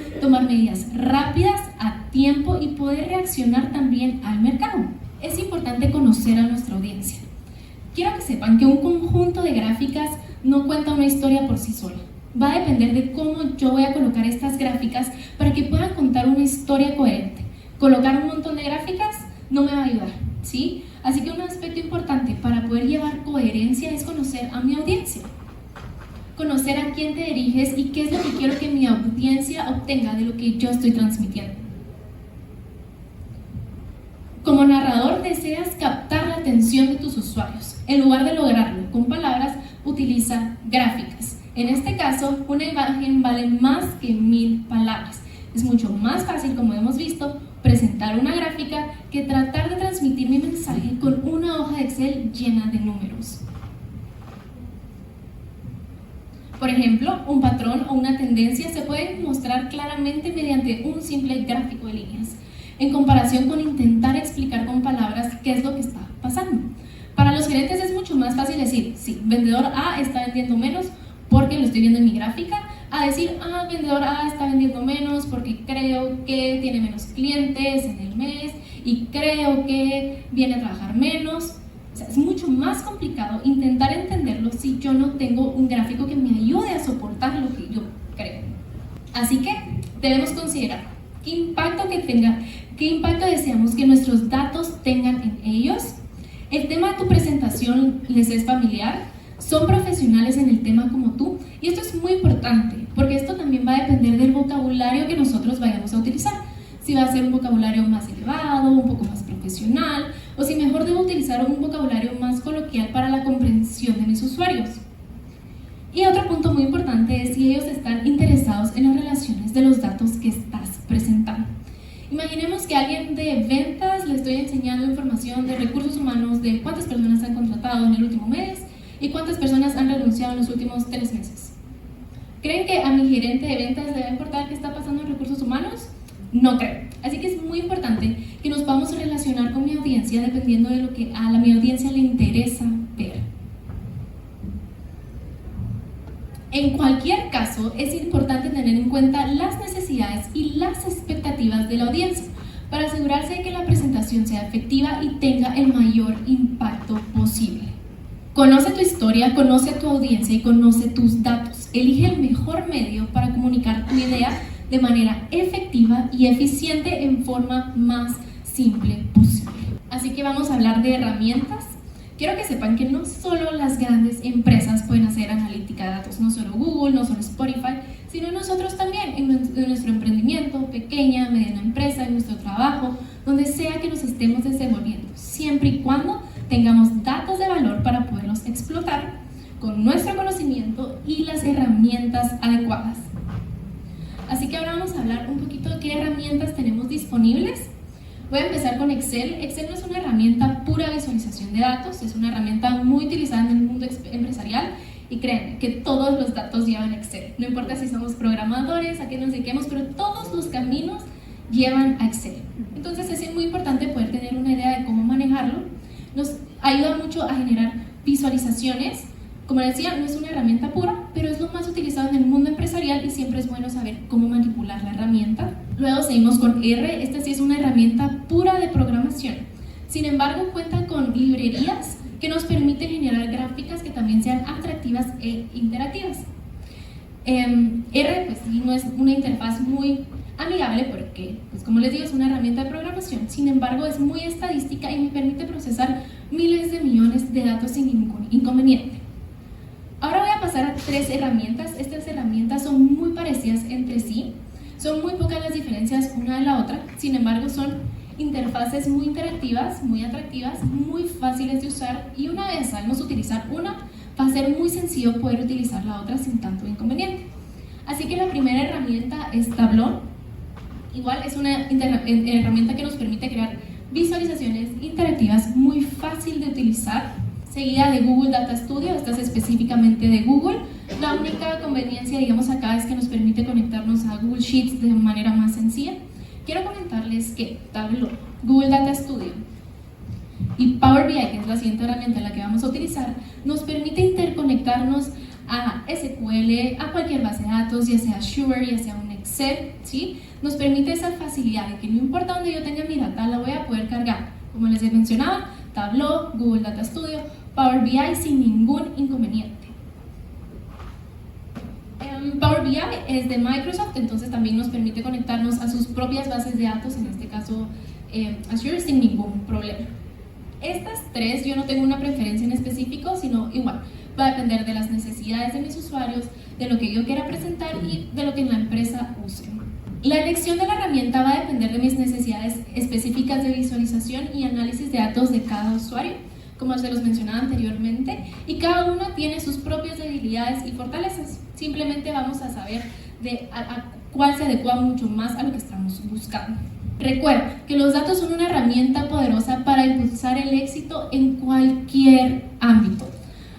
rápidas, a tiempo y poder reaccionar también al mercado. Es importante conocer a nuestra audiencia. Quiero que sepan que un conjunto de gráficas no cuenta una historia por sí sola. Va a depender de cómo yo voy a colocar estas gráficas para que puedan contar una historia coherente. Colocar un montón de gráficas no me va a ayudar, ¿sí? Así que un aspecto importante para poder llevar coherencia es conocer a mi audiencia. Conocer a quién te diriges y qué es lo que quiero que mi audiencia obtenga de lo que yo estoy transmitiendo. Como narrador deseas captar la atención de tus usuarios. En lugar de lograrlo con palabras, utiliza gráficas. En este caso, una imagen vale más que 1000 palabras. Es mucho más fácil, como hemos visto, presentar una gráfica que tratar de transmitir mi mensaje con una hoja de Excel llena de números. Por ejemplo, un patrón o una tendencia se puede mostrar claramente mediante un simple gráfico de líneas. en comparación con intentar explicar con palabras qué es lo que está pasando. Para los gerentes es mucho más fácil decir, sí, vendedor A está vendiendo menos porque lo estoy viendo en mi gráfica, a decir, vendedor A está vendiendo menos porque creo que tiene menos clientes en el mes y creo que viene a trabajar menos. O sea, es mucho más complicado intentar entenderlo si yo no tengo un gráfico que me ayude a soportar lo que yo creo. Así que debemos considerar qué impacto deseamos que nuestros datos tengan en ellos. El tema de tu presentación les es familiar, son profesionales en el tema como tú, y esto es muy importante porque esto también va a depender del vocabulario que nosotros vayamos a utilizar. Si va a ser un vocabulario más elevado, un poco más profesional, o si mejor debo utilizar un vocabulario más coloquial para la comprensión de mis usuarios. Y otro punto muy importante es si ellos están interesados en las relaciones de los datos que estás presentando. Imaginemos que a alguien de ventas le estoy enseñando información de recursos humanos de cuántas personas han contratado en el último mes y cuántas personas han renunciado en los últimos 3 meses. ¿Creen que a mi gerente de ventas le va a importar qué está pasando en recursos humanos? No creo. Así que es muy importante que nos podamos relacionar con mi audiencia dependiendo de lo que a mi audiencia le interesa ver. En cualquier caso, es importante tener en cuenta las necesidades y las expectativas de la audiencia para asegurarse de que la presentación sea efectiva y tenga el mayor impacto posible. Conoce tu historia, conoce a tu audiencia y conoce tus datos. Elige el mejor medio para comunicar tu idea de manera efectiva y eficiente en forma más simple posible. Así que vamos a hablar de herramientas. Quiero que sepan que no solo las grandes empresas pueden hacer analítica de datos, no solo Google, no solo Spotify, sino nosotros también en nuestro emprendimiento, pequeña, mediana empresa, en nuestro trabajo, donde sea que nos estemos desenvolviendo, siempre y cuando tengamos datos de valor para poderlos explotar con nuestro conocimiento y las herramientas adecuadas. Así que ahora vamos a hablar un poquito de qué herramientas tenemos disponibles. Voy a empezar con Excel. Excel no es una herramienta pura de visualización de datos, es una herramienta muy utilizada en el mundo empresarial y créanme que todos los datos llevan Excel. No importa si somos programadores, a qué nos dediquemos, pero todos los caminos llevan a Excel. Entonces es muy importante poder tener una idea de cómo manejarlo. Nos ayuda mucho a generar visualizaciones. Como les decía, no es una herramienta pura, pero es lo más utilizado en el mundo empresarial y siempre es bueno saber cómo manipular la herramienta. Luego seguimos con R. Esta sí es una herramienta pura de programación. Sin embargo, cuenta con librerías que nos permiten generar gráficas que también sean atractivas e interactivas. R pues sí, no es una interfaz muy amigable porque, pues, como les digo, es una herramienta de programación. Sin embargo, es muy estadística y me permite procesar miles de millones de datos sin ningún inconveniente. Ahora voy a pasar a 3 herramientas. Estas herramientas son muy parecidas entre sí. Son muy pocas las diferencias una de la otra. Sin embargo, son interfaces muy interactivas, muy atractivas, muy fáciles de usar. Y una vez sabemos utilizar una, va a ser muy sencillo poder utilizar la otra sin tanto inconveniente. Así que la primera herramienta es Tableau. Igual es una herramienta que nos permite crear visualizaciones interactivas muy fácil de utilizar. Seguida de Google Data Studio, esta es específicamente de Google. La única conveniencia, digamos, acá es que nos permite conectarnos a Google Sheets de manera más sencilla. Quiero comentarles que Tableau, Google Data Studio y Power BI, que es la siguiente herramienta en la que vamos a utilizar, nos permite interconectarnos a SQL, a cualquier base de datos, ya sea Azure, ya sea un Excel, ¿sí? Nos permite esa facilidad de que no importa dónde yo tenga mi data, la voy a poder cargar. Como les he mencionado, Tableau, Google Data Studio, Power BI sin ningún inconveniente. Power BI es de Microsoft, entonces también nos permite conectarnos a sus propias bases de datos, en este caso Azure, sin ningún problema. Estas 3 yo no tengo una preferencia en específico, sino igual, va a depender de las necesidades de mis usuarios, de lo que yo quiera presentar y de lo que la empresa use. La elección de la herramienta va a depender de mis necesidades específicas de visualización y análisis de datos de cada usuario, como se los mencionaba anteriormente, y cada una tiene sus propias debilidades y fortalezas. Simplemente vamos a saber a cuál se adecua mucho más a lo que estamos buscando. Recuerda que los datos son una herramienta poderosa para impulsar el éxito en cualquier ámbito.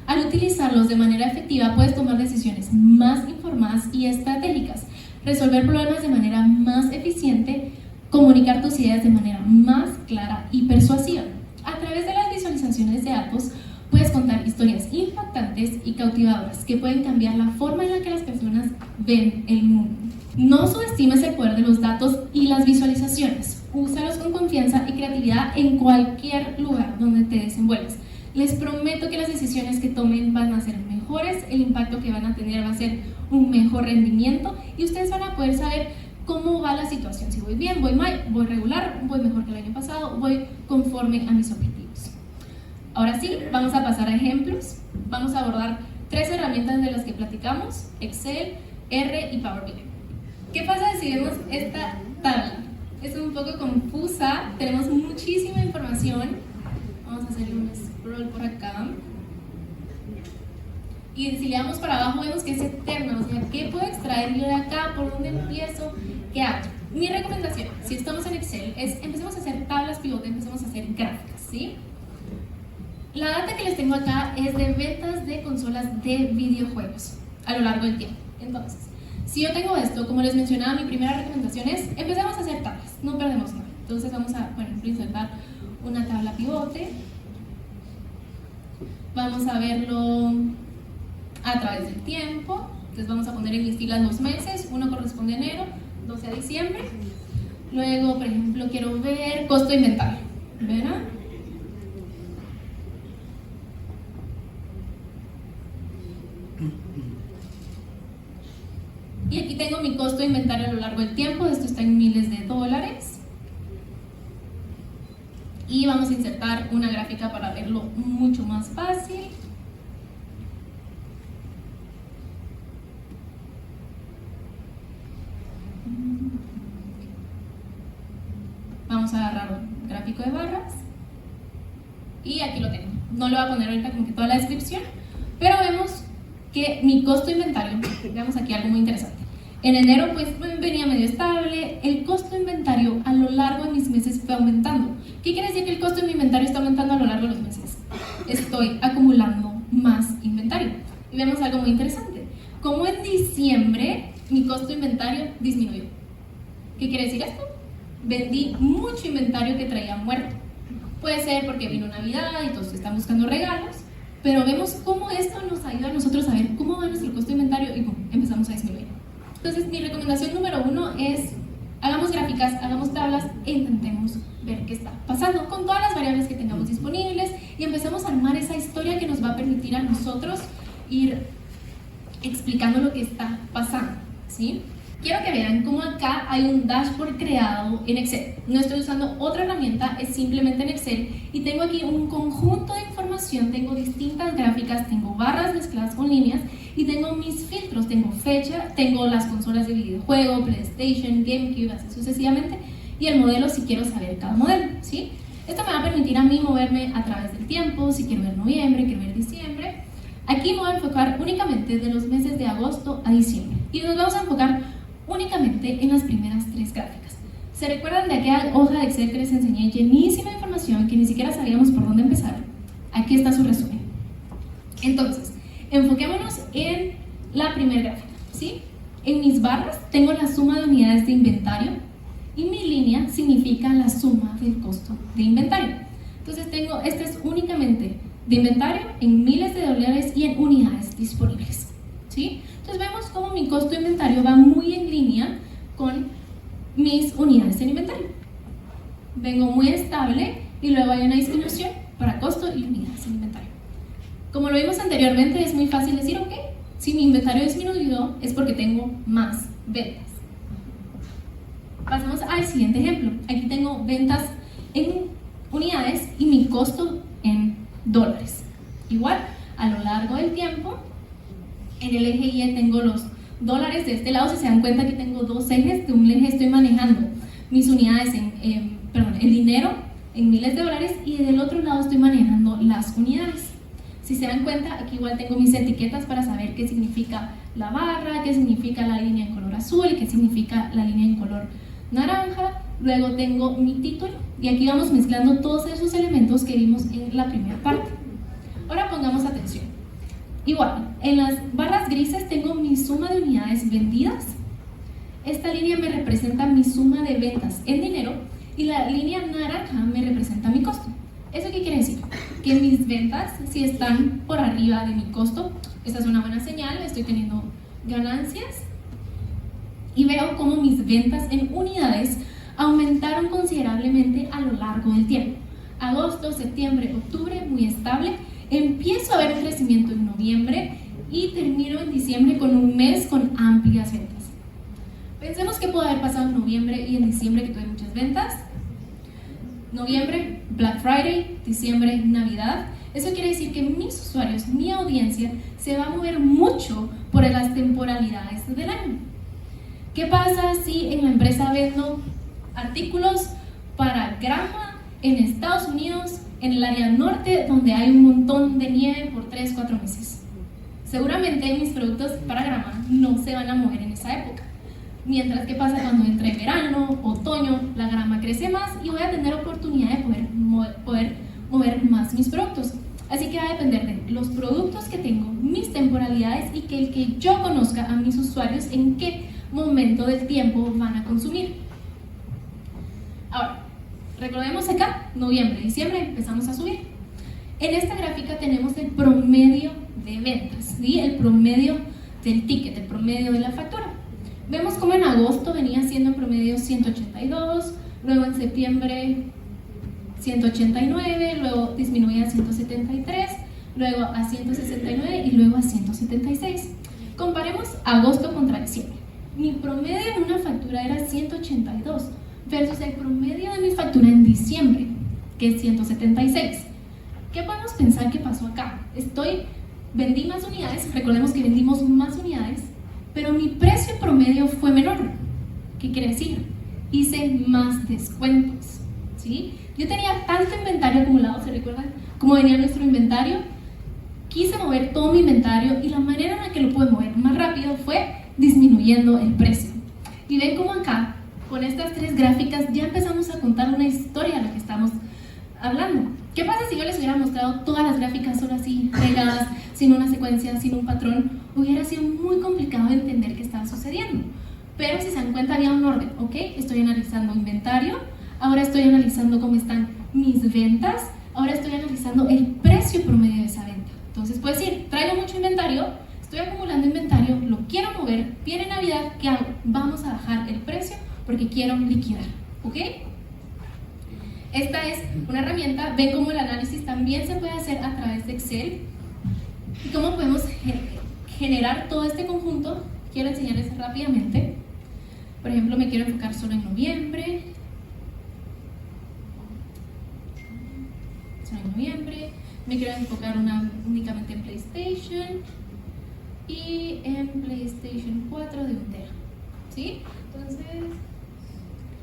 Al utilizarlos de manera efectiva puedes tomar decisiones más informadas y estratégicas, resolver problemas de manera más eficiente, comunicar tus ideas de manera más clara y persuasiva. A través de las visualizaciones de datos, puedes contar historias impactantes y cautivadoras que pueden cambiar la forma en la que las personas ven el mundo. No subestimes el poder de los datos y las visualizaciones. Úsalos con confianza y creatividad en cualquier lugar donde te desenvuelvas. Les prometo que las decisiones que tomen van a ser mejores, el impacto que van a tener va a ser un mejor rendimiento y ustedes van a poder saber cómo va la situación. Si voy bien, voy mal, voy regular, voy mejor que el año pasado, voy conforme a mis objetivos. Ahora sí, vamos a pasar a ejemplos. Vamos a abordar 3 herramientas de las que platicamos: Excel, R y Power BI. ¿Qué pasa si vemos esta tabla? Es un poco confusa, tenemos muchísima información. Vamos a hacerle un scroll por acá. Y si le damos para abajo vemos que es eterno, o sea, ¿qué puedo extraer yo de acá? ¿Por dónde empiezo? ¿Qué hago? Mi recomendación, si estamos en Excel, es empecemos a hacer tablas pivote, empecemos a hacer gráficas, ¿sí? La data que les tengo acá es de ventas de consolas de videojuegos a lo largo del tiempo. Entonces, si yo tengo esto, como les mencionaba, mi primera recomendación es empecemos a hacer tablas, no perdemos nada. Entonces vamos a, por ejemplo, insertar una tabla pivote. Vamos a verlo a través del tiempo. Entonces vamos a poner en mis filas los meses. Uno corresponde a enero, 12 a diciembre. Luego, por ejemplo, quiero ver costo de inventario. ¿Verán? Y aquí tengo mi costo de inventario a lo largo del tiempo. Esto está en miles de dólares. Y vamos a insertar una gráfica para verlo mucho más fácil. Vamos a agarrar un gráfico de barras. Y aquí lo tengo. No le voy a poner ahorita como que toda la descripción, pero vemos que mi costo de inventario, veamos aquí algo muy interesante. En enero pues venía medio estable, el costo de inventario a lo largo de mis meses fue aumentando. ¿Qué quiere decir que el costo de mi inventario está aumentando a lo largo de los meses? Estoy acumulando más inventario. Y vemos algo muy interesante. Como en diciembre mi costo de inventario disminuyó. ¿Qué quiere decir esto? Vendí mucho inventario que traía muerto. Puede ser porque vino Navidad y todos están buscando regalos, pero vemos cómo esto nos ayuda a nosotros a ver cómo va nuestro costo de inventario y ¡pum!, empezamos a disminuir. Entonces, mi recomendación número 1 es hagamos gráficas, hagamos tablas e intentemos ver qué está pasando con todas las variables que tengamos disponibles y empezamos a armar esa historia que nos va a permitir a nosotros ir explicando lo que está pasando, ¿sí? Quiero que vean cómo acá hay un dashboard creado en Excel. No estoy usando otra herramienta, es simplemente en Excel. Y tengo aquí un conjunto de información, tengo distintas gráficas, tengo barras mezcladas con líneas y tengo mis filtros, tengo fecha, tengo las consolas de videojuego, PlayStation, GameCube, así sucesivamente, y el modelo si quiero saber cada modelo, ¿sí? Esto me va a permitir a mí moverme a través del tiempo, si quiero ver noviembre, quiero ver diciembre. Aquí me voy a enfocar únicamente de los meses de agosto a diciembre y nos vamos a enfocar únicamente en las primeras 3 gráficas. ¿Se recuerdan de aquella hoja de Excel que les enseñé llenísima de información que ni siquiera sabíamos por dónde empezar? Aquí está su resumen. Entonces, enfoquémonos en la primera gráfica, ¿sí? En mis barras tengo la suma de unidades de inventario y mi línea significa la suma del costo de inventario. Entonces tengo, este es únicamente de inventario en miles de dólares y en unidades disponibles, ¿sí? Entonces vemos cómo mi costo de inventario va muy en línea con mis unidades en inventario. Vengo muy estable y luego hay una disminución para costo y unidades en inventario. Como lo vimos anteriormente, es muy fácil decir, ok, si mi inventario disminuyó es porque tengo más ventas. Pasamos al siguiente ejemplo. Aquí tengo ventas en unidades y mi costo en dólares. Igual, a lo largo del tiempo, en el eje Y tengo los dólares. De este lado, si se dan cuenta que tengo 2 ejes, de un eje estoy manejando mis unidades el dinero en miles de dólares y del otro lado estoy manejando las unidades. Si se dan cuenta, aquí igual tengo mis etiquetas para saber qué significa la barra, qué significa la línea en color azul y qué significa la línea en color naranja. Luego tengo mi título y aquí vamos mezclando todos esos elementos que vimos en la primera parte. Ahora pongamos atención. Igual, en las barras grises tengo mi suma de unidades vendidas esta línea me representa mi suma de ventas en dinero y la línea naranja me representa mi costo. ¿Eso qué quiere decir? Que mis ventas, si están por arriba de mi costo, esta es una buena señal, estoy teniendo ganancias. Y veo cómo mis ventas en unidades aumentaron considerablemente a lo largo del tiempo. Agosto, septiembre, octubre, muy estable. Empiezo a ver un crecimiento en noviembre y termino en diciembre con un mes con amplias ventas. Pensemos qué puede haber pasado en noviembre y en diciembre que tuve muchas ventas. Noviembre, Black Friday, diciembre, Navidad. Eso quiere decir que mis usuarios, mi audiencia, se va a mover mucho por las temporalidades del año. ¿Qué pasa si en la empresa vendo artículos para grama en Estados Unidos, en el área norte, donde hay un montón de nieve por 3-4 meses? Seguramente mis productos para grama no se van a mover en esa época. Mientras que pasa cuando entre verano, otoño, la grama crece más y voy a tener oportunidad de poder mover más mis productos. Así que va a depender de los productos que tengo, mis temporalidades y que el que yo conozca a mis usuarios en qué momento del tiempo van a consumir. Ahora, recordemos acá, noviembre, diciembre, empezamos a subir. En esta gráfica tenemos el promedio de ventas, ¿sí? El promedio del ticket, el promedio de la factura. Vemos como en agosto venía siendo en promedio 182, luego en septiembre 189, luego disminuía a 173, luego a 169 y luego a 176. Comparemos agosto contra diciembre. Mi promedio en una factura era 182 versus el promedio de mi factura en diciembre, que es 176. ¿Qué podemos pensar que pasó acá? Vendí más unidades, recordemos que vendimos más unidades, pero mi precio promedio fue menor. ¿Qué quiere decir? Hice más descuentos, ¿sí? Yo tenía tanto inventario acumulado, ¿se recuerdan cómo venía nuestro inventario? Quise mover todo mi inventario y la manera en la que lo pude mover más rápido fue disminuyendo el precio. Y ven cómo acá, con estas tres gráficas, ya empezamos a contar una historia de lo que estamos hablando. ¿Qué pasa si yo les hubiera mostrado todas las gráficas solo así, pegadas, sin una secuencia, sin un patrón? Hubiera sido muy complicado entender qué estaba sucediendo. Pero si se dan cuenta, había un orden, ¿ok? Estoy analizando inventario, ahora estoy analizando cómo están mis ventas, ahora estoy analizando el precio promedio de esa venta. Entonces puedes decir, traigo mucho inventario, estoy acumulando inventario, lo quiero mover, viene Navidad, ¿qué hago? Vamos a bajar el precio porque quiero liquidar, ¿ok? Esta es una herramienta, ven cómo el análisis también se puede hacer a través de Excel y cómo podemos generar todo este conjunto. Quiero enseñarles rápidamente. Por ejemplo, me quiero enfocar solo en noviembre. Me quiero enfocar únicamente en PlayStation y en PlayStation 4 de 1 tera, ¿sí? Entonces,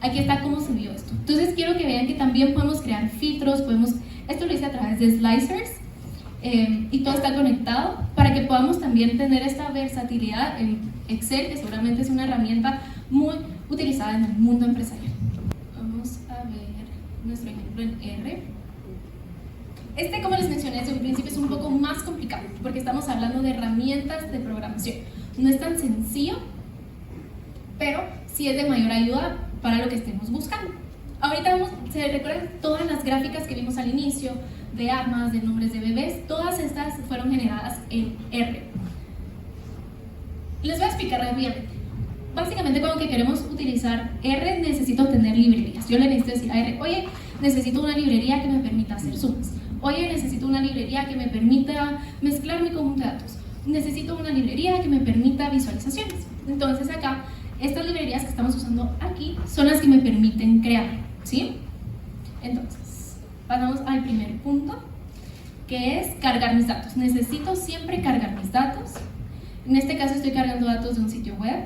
aquí está cómo se vio esto. Entonces quiero que vean que también podemos crear filtros, esto lo hice a través de slicers y todo está conectado para que podamos también tener esta versatilidad en Excel, que seguramente es una herramienta muy utilizada en el mundo empresarial. Vamos a ver nuestro ejemplo en R. Como les mencioné desde un principio, es un poco más complicado porque estamos hablando de herramientas de programación. No es tan sencillo, pero sí es de mayor ayuda para lo que estemos buscando. Ahorita se recuerdan todas las gráficas que vimos al inicio, de armas, de nombres de bebés, todas estas fueron generadas en R. Les voy a explicar rápidamente. Básicamente, cuando que queremos utilizar R, necesito tener librerías. Yo le necesito decir a R, oye, necesito una librería que me permita hacer sumas. Oye, necesito una librería que me permita mezclar mi conjunto de datos. Necesito una librería que me permita visualizaciones. Entonces acá, estas librerías que estamos usando aquí son las que me permiten crear, ¿sí? Entonces, pasamos al primer punto, que es cargar mis datos. Necesito siempre cargar mis datos. En este caso estoy cargando datos de un sitio web.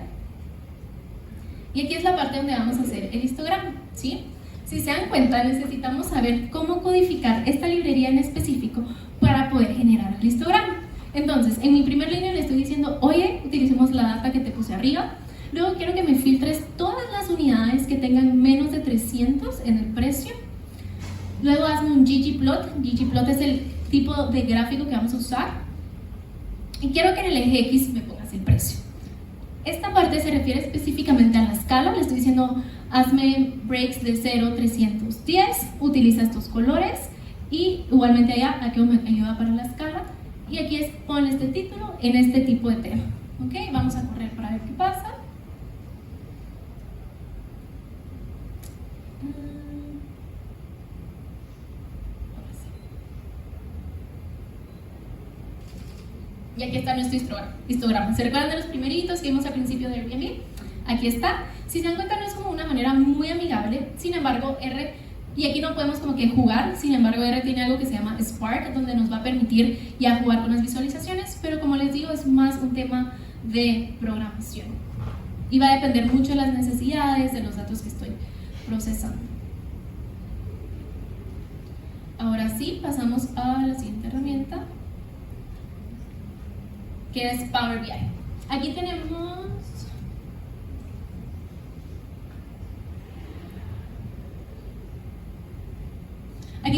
Y aquí es la parte donde vamos a hacer el histograma, ¿sí? Si se dan cuenta, necesitamos saber cómo codificar esta librería en específico para poder generar el histograma. Entonces, en mi primer línea le estoy diciendo, oye, utilicemos la data que te puse arriba. Luego quiero que me filtres todas las unidades que tengan menos de 300 en el precio. Luego hazme un ggplot. Ggplot es el tipo de gráfico que vamos a usar. Y quiero que en el eje X me pongas el precio. Esta parte se refiere específicamente a la escala. Le estoy diciendo, hazme breaks de 0 a 310, utiliza estos colores, y igualmente allá, aquí me ayuda para la escala, y aquí es ponle este título en este tipo de tema. ¿Ok? Vamos a correr para ver qué pasa. Y aquí está nuestro histograma. ¿Se recuerdan de los primeritos que vimos al principio de Airbnb? Aquí está. Si se dan cuenta, no es como una manera muy amigable. Sin embargo, y aquí no podemos como que jugar, sin embargo R tiene algo que se llama Spark, donde nos va a permitir ya jugar con las visualizaciones, pero como les digo, es más un tema de programación. Y va a depender mucho de las necesidades, de los datos que estoy procesando. Ahora sí, pasamos a la siguiente herramienta, que es Power BI. Aquí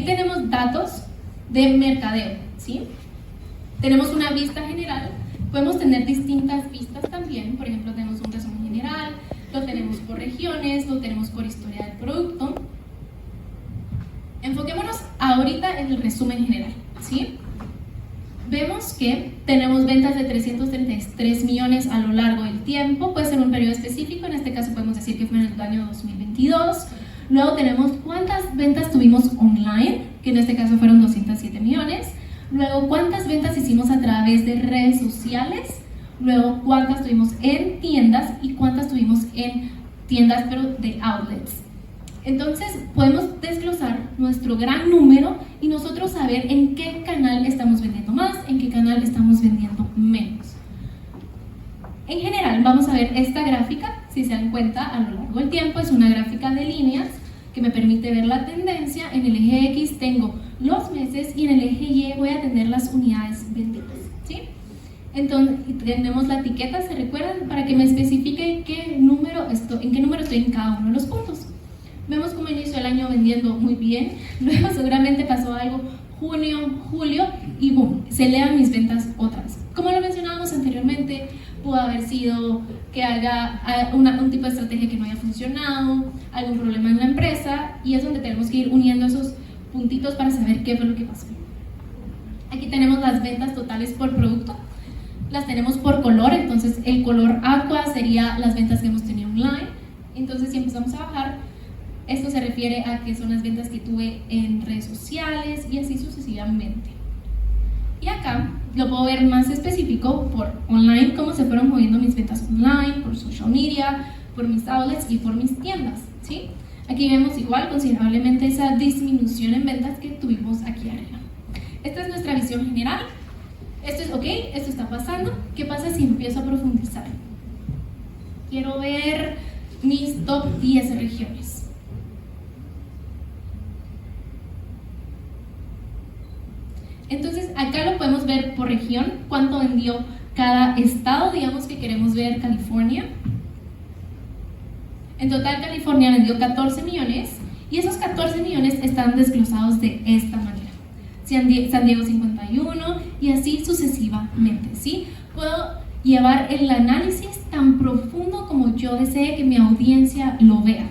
tenemos datos de mercadeo, ¿sí? Tenemos una vista general, podemos tener distintas vistas también, por ejemplo, tenemos un resumen general, lo tenemos por regiones, lo tenemos por historia del producto. Enfoquémonos ahorita en el resumen general, ¿sí? Vemos que tenemos ventas de 333 millones a lo largo del tiempo, puede ser un periodo específico, en este caso podemos decir que fue en el año 2022. Luego tenemos cuántas ventas tuvimos online, que en este caso fueron 207 millones. Luego cuántas ventas hicimos a través de redes sociales. Luego cuántas tuvimos en tiendas y cuántas tuvimos en tiendas pero de outlets. Entonces podemos desglosar nuestro gran número y nosotros saber en qué canal estamos vendiendo más, en qué canal estamos vendiendo menos. En general vamos a ver esta gráfica, si se dan cuenta a lo largo del tiempo es una gráfica de líneas que me permite ver la tendencia. En el eje X tengo los meses y en el eje Y voy a tener las unidades vendidas, ¿sí? Entonces tenemos la etiqueta, ¿se recuerdan? Para que me especifique en qué número estoy en cada uno de los puntos. Vemos cómo inició el año vendiendo muy bien, luego seguramente pasó algo junio, julio y boom, se elevan mis ventas otra vez. Como lo mencionábamos anteriormente, pudo haber sido que haya un tipo de estrategia que no haya funcionado, algún problema en la empresa, y es donde tenemos que ir uniendo esos puntitos para saber qué fue lo que pasó. Aquí tenemos las ventas totales por producto, las tenemos por color, entonces el color aqua sería las ventas que hemos tenido online. Entonces si empezamos a bajar, esto se refiere a que son las ventas que tuve en redes sociales y así sucesivamente. Y acá lo puedo ver más específico por online, cómo se fueron moviendo mis ventas online, por social media, por mis outlets y por mis tiendas, ¿sí? Aquí vemos igual considerablemente esa disminución en ventas que tuvimos aquí arriba. Esta es nuestra visión general. Esto es ok, esto está pasando. ¿Qué pasa si empiezo a profundizar? Quiero ver mis top 10 regiones. Entonces acá lo podemos ver por región, cuánto vendió cada estado. Digamos que queremos ver California. En total California vendió 14 millones y esos 14 millones están desglosados de esta manera. San Diego 51 y así sucesivamente, ¿sí? Puedo llevar el análisis tan profundo como yo desee que mi audiencia lo vea.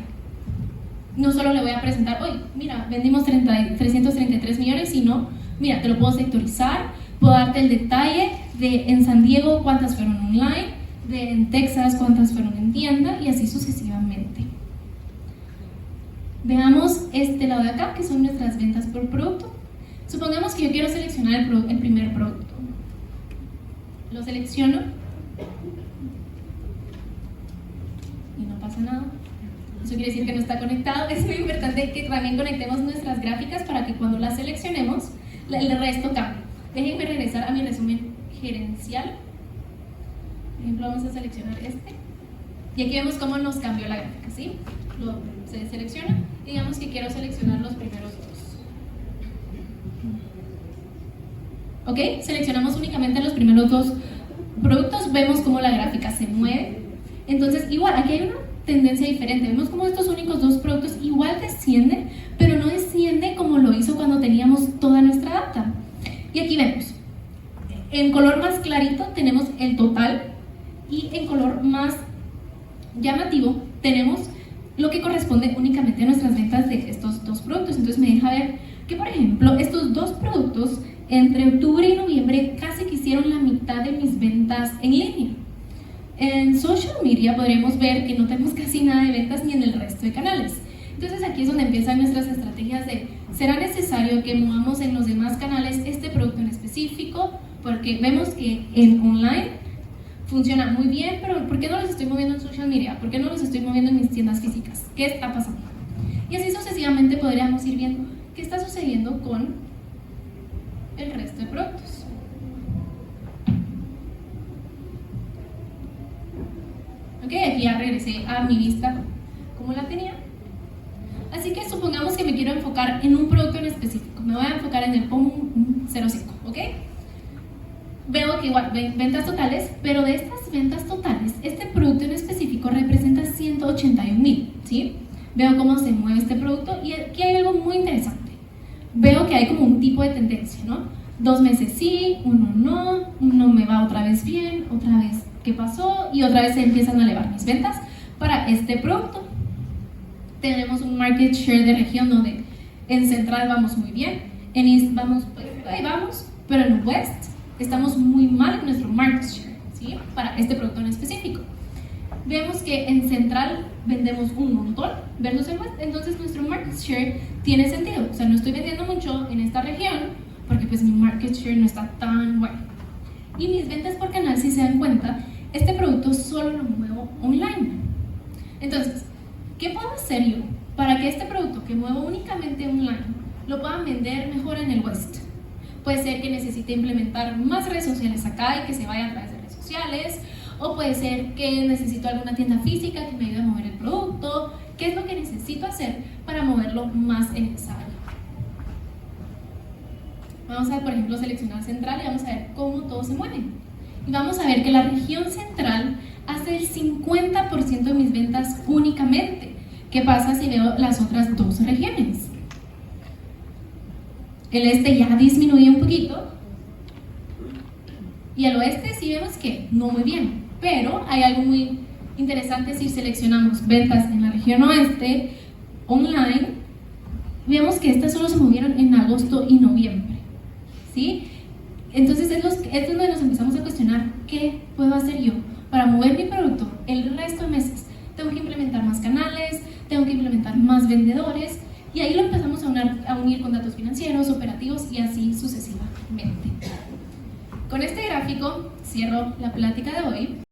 No solo le voy a presentar, oye, mira, vendimos 333 millones, sino, mira, te lo puedo sectorizar, puedo darte el detalle de en San Diego cuántas fueron online, de en Texas cuántas fueron en tienda y así sucesivamente. Veamos este lado de acá, que son nuestras ventas por producto. Supongamos que yo quiero seleccionar el primer producto. Lo selecciono y no pasa nada. Eso quiere decir que no está conectado. Es muy importante que también conectemos nuestras gráficas para que cuando las seleccionemos, el resto cambie. Déjenme regresar a mi resumen gerencial. Por ejemplo, vamos a seleccionar este. Y aquí vemos cómo nos cambió la gráfica, ¿sí? Se selecciona. Digamos que quiero seleccionar los primeros dos. ¿Ok? Seleccionamos únicamente los primeros dos productos. Vemos cómo la gráfica se mueve. Entonces, igual, aquí hay una tendencia diferente. Vemos cómo estos únicos dos productos igual descienden, pero no desciende como lo hizo cuando teníamos toda nuestra data. Y aquí vemos, en color más clarito tenemos el total y en color más llamativo tenemos lo que corresponde únicamente a nuestras ventas de estos dos productos. Entonces me deja ver que, por ejemplo, estos dos productos entre octubre y noviembre casi que hicieron la mitad de mis ventas en línea. En social media podremos ver que no tenemos casi nada de ventas ni en el resto de canales. Entonces aquí es donde empiezan nuestras estrategias de ¿será necesario que movamos en los demás canales este producto en específico? Porque vemos que en online funciona muy bien, pero ¿por qué no los estoy moviendo en social media? ¿Por qué no los estoy moviendo en mis tiendas físicas? ¿Qué está pasando? Y así sucesivamente podríamos ir viendo qué está sucediendo con el resto de productos. Ok, aquí ya regresé a mi vista como la tenía. Así que supongamos que me quiero enfocar en un producto en específico. Me voy a enfocar en el POM 05, ¿ok? Veo que igual, ventas totales, pero de estas ventas totales, este producto en específico representa 181,000, ¿sí? Veo cómo se mueve este producto y aquí hay algo muy interesante. Veo que hay como un tipo de tendencia, ¿no? 2 meses sí, uno me va otra vez bien, otra vez ¿qué pasó? Y otra vez se empiezan a elevar mis ventas para este producto. Tenemos un market share de región donde en Central vamos muy bien, en East vamos, pues, ahí vamos, pero en West estamos muy mal en nuestro market share, ¿sí? Para este producto en específico. Vemos que en Central vendemos un montón versus en West, entonces nuestro market share tiene sentido. O sea, no estoy vendiendo mucho en esta región porque pues mi market share no está tan bueno. Y mis ventas por canal, si se dan cuenta, este producto solo lo muevo online. Entonces, ¿qué puedo hacer yo para que este producto que muevo únicamente online lo puedan vender mejor en el West? Puede ser que necesite implementar más redes sociales acá y que se vaya a través de redes sociales, o puede ser que necesito alguna tienda física que me ayude a mover el producto. ¿Qué es lo que necesito hacer para moverlo más en esa área? Vamos a, por ejemplo, seleccionar Central y vamos a ver cómo todo se mueve. Y vamos a ver que la región Central hace el 50% de mis ventas únicamente. ¿Qué pasa si veo las otras dos regiones? El este ya disminuye un poquito y el oeste sí vemos que no muy bien, pero hay algo muy interesante si seleccionamos ventas en la región oeste, online, vemos que estas solo se movieron en agosto y noviembre, ¿sí? Entonces es donde nos empezamos a cuestionar ¿qué puedo hacer yo para mover mi producto el resto de meses? Tengo que implementar más canales, tengo que implementar más vendedores. Y ahí lo empezamos a unir con datos financieros, operativos y así sucesivamente. Con este gráfico cierro la plática de hoy.